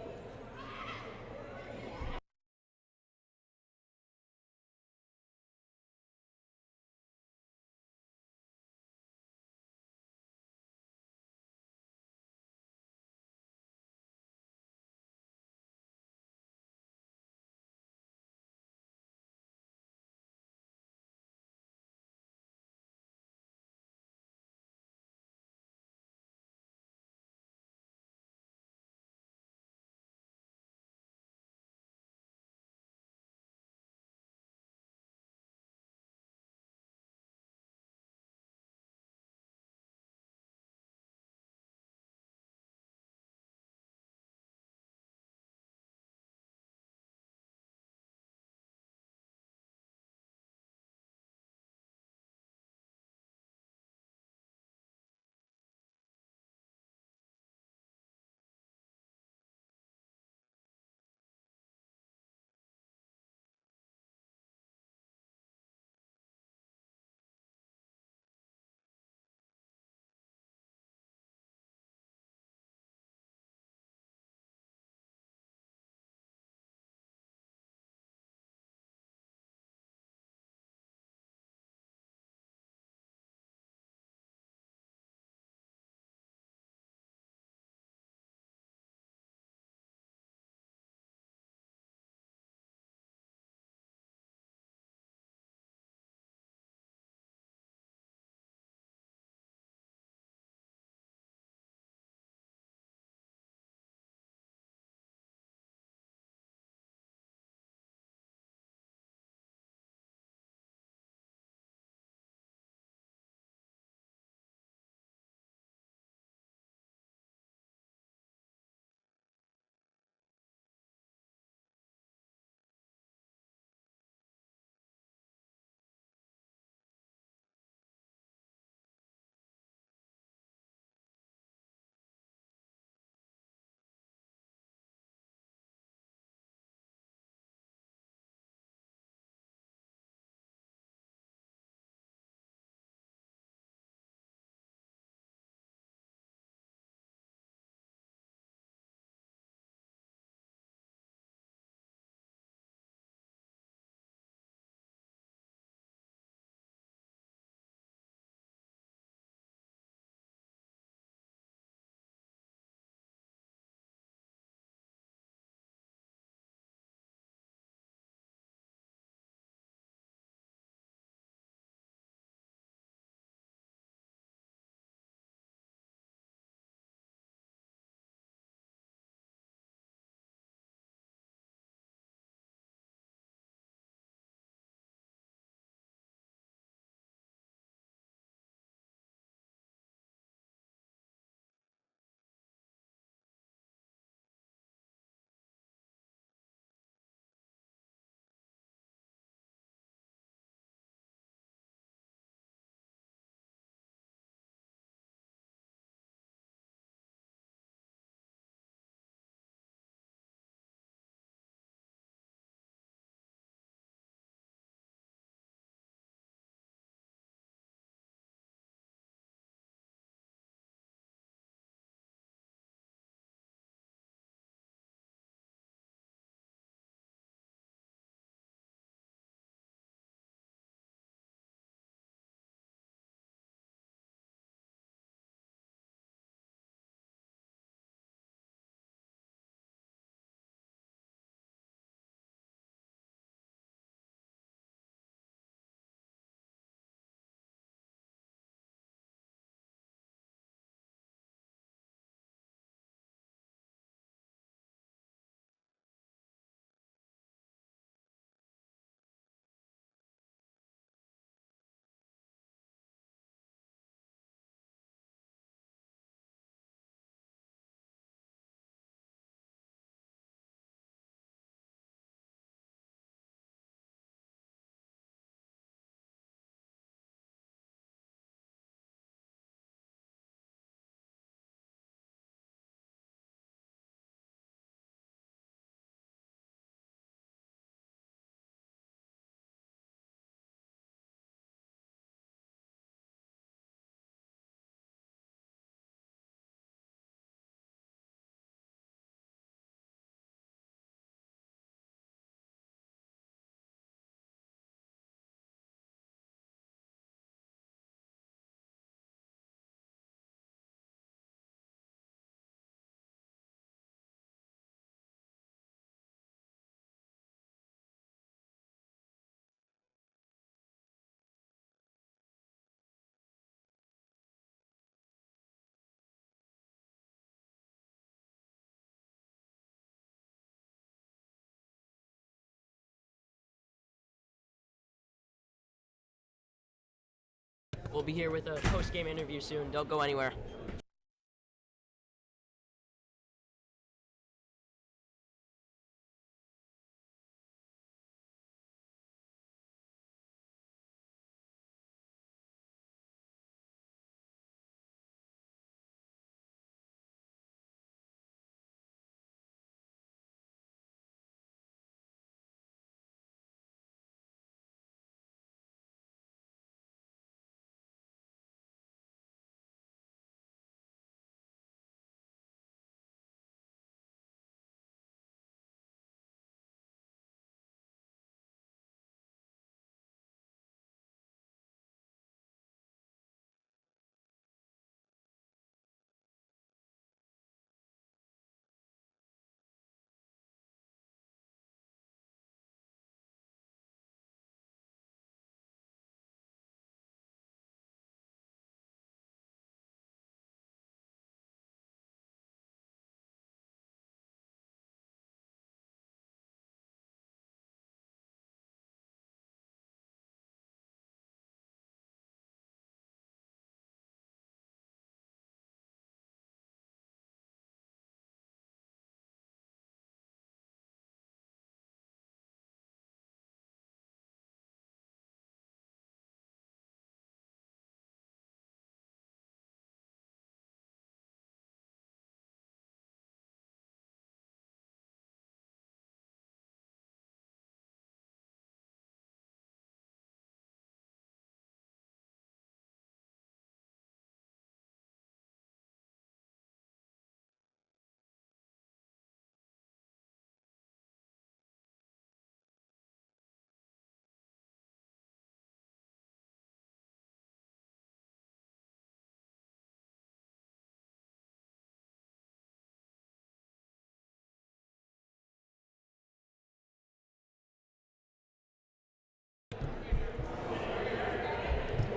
We'll be here with a post-game interview soon. Don't go anywhere.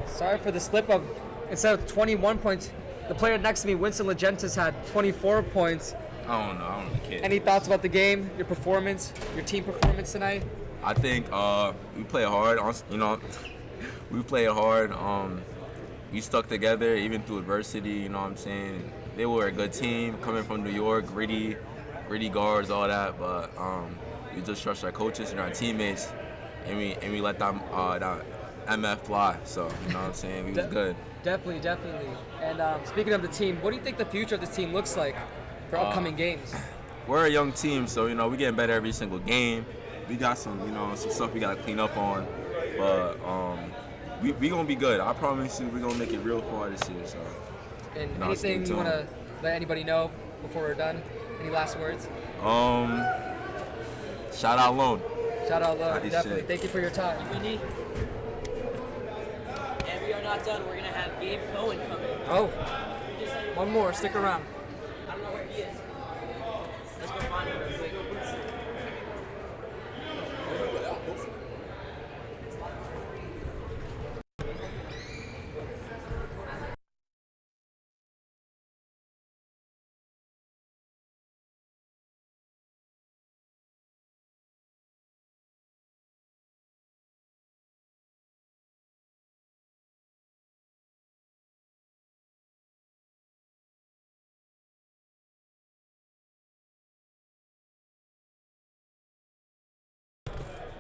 Sorry for the slip up. Instead of 21 points, the player next to me, Winston Legentis, had 24 points. I don't know. I don't really care. Any thoughts about the game, your performance, your team performance tonight? I think we played hard. We played hard. We stuck together even through adversity. You know what I'm saying? They were a good team coming from New York, gritty guards, all that. But we just trust our coaches and our teammates, and we let them that MF fly. So you know what I'm saying? We was good. Definitely. And speaking of the team, what do you think the future of this team looks like for upcoming games? We're a young team, so we're getting better every single game. We got some stuff we gotta clean up on, but we gonna be good. I promise you, we're gonna make it real far this year. So. And anything you wanna let anybody know before we're done? Any last words? Shout out Lone. Shout out Lone, Nice definitely. shit. Thank you for your time. Windy. And we are not done. We're gonna have Gabe Cohen coming. Oh, one more. Stick around. I don't know where he is. Let's go find him real quick.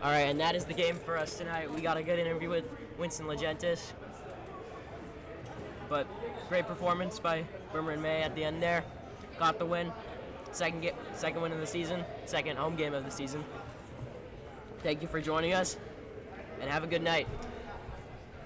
All right, and that is the game for us tonight. We got a good interview with Winston Legentis. But great performance by Brimmer and May at the end there. Got the win. Second win of the season. Second home game of the season. Thank you for joining us, and have a good night.